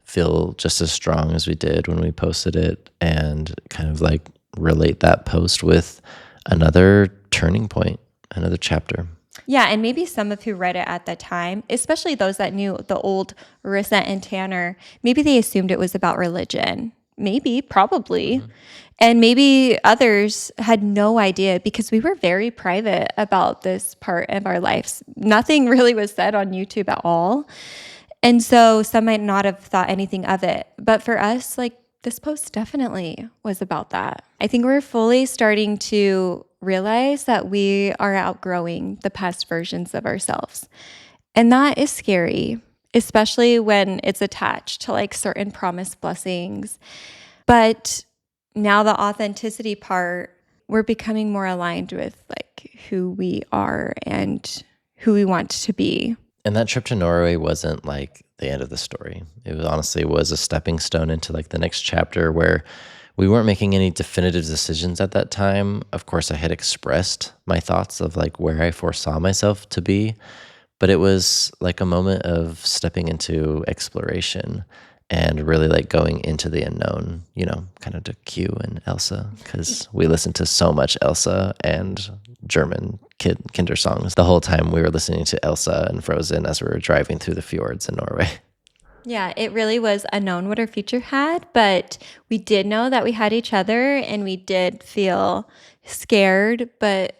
S1: feel just as strong as we did when we posted it and kind of like relate that post with another turning point, another chapter.
S2: Yeah, and maybe some of who read it at the time, especially those that knew the old Rissa and Tanner, maybe they assumed it was about religion. Maybe, probably. Mm-hmm. And maybe others had no idea because we were very private about this part of our lives. Nothing really was said on YouTube at all. And so some might not have thought anything of it. But for us, like this post definitely was about that. I think we're fully starting to realize that we are outgrowing the past versions of ourselves. And that is scary, especially when it's attached to like certain promised blessings. But now the authenticity part, we're becoming more aligned with like who we are and who we want to be.
S1: And that trip to Norway wasn't like the end of the story. It was honestly was a stepping stone into like the next chapter where we weren't making any definitive decisions at that time. Of course, I had expressed my thoughts of like where I foresaw myself to be, but it was like a moment of stepping into exploration and really like going into the unknown, kind of to Q and Elsa, because we listened to so much Elsa and German kinder songs the whole time we were listening to Elsa and Frozen as we were driving through the fjords in Norway.
S2: Yeah, it really was unknown what our future had, but we did know that we had each other and we did feel scared, but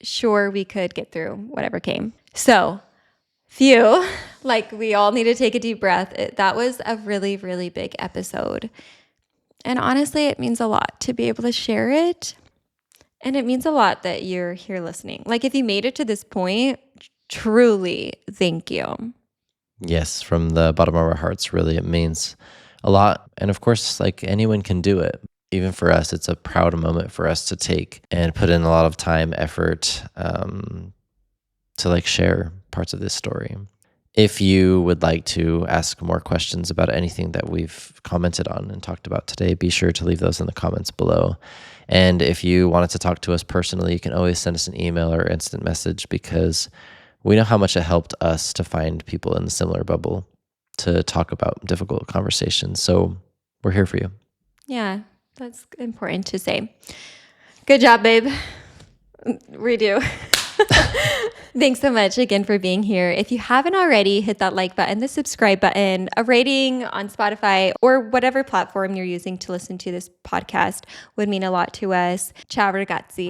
S2: sure we could get through whatever came. So, like we all need to take a deep breath. That was a really, really big episode. And honestly, it means a lot to be able to share it. And it means a lot that you're here listening. Like if you made it to this point, truly thank you.
S1: Yes, from the bottom of our hearts, really, it means a lot. And of course, like anyone can do it. Even for us, it's a proud moment for us to take and put in a lot of time, effort to like share parts of this story. If you would like to ask more questions about anything that we've commented on and talked about today, be sure to leave those in the comments below. And if you wanted to talk to us personally, you can always send us an email or instant message, because we know how much it helped us to find people in the similar bubble to talk about difficult conversations. So we're here for you.
S2: Yeah, that's important to say. Good job, babe. Redo. Thanks so much again for being here. If you haven't already, hit that like button, the subscribe button, a rating on Spotify or whatever platform you're using to listen to this podcast would mean a lot to us. Ciao, ragazzi.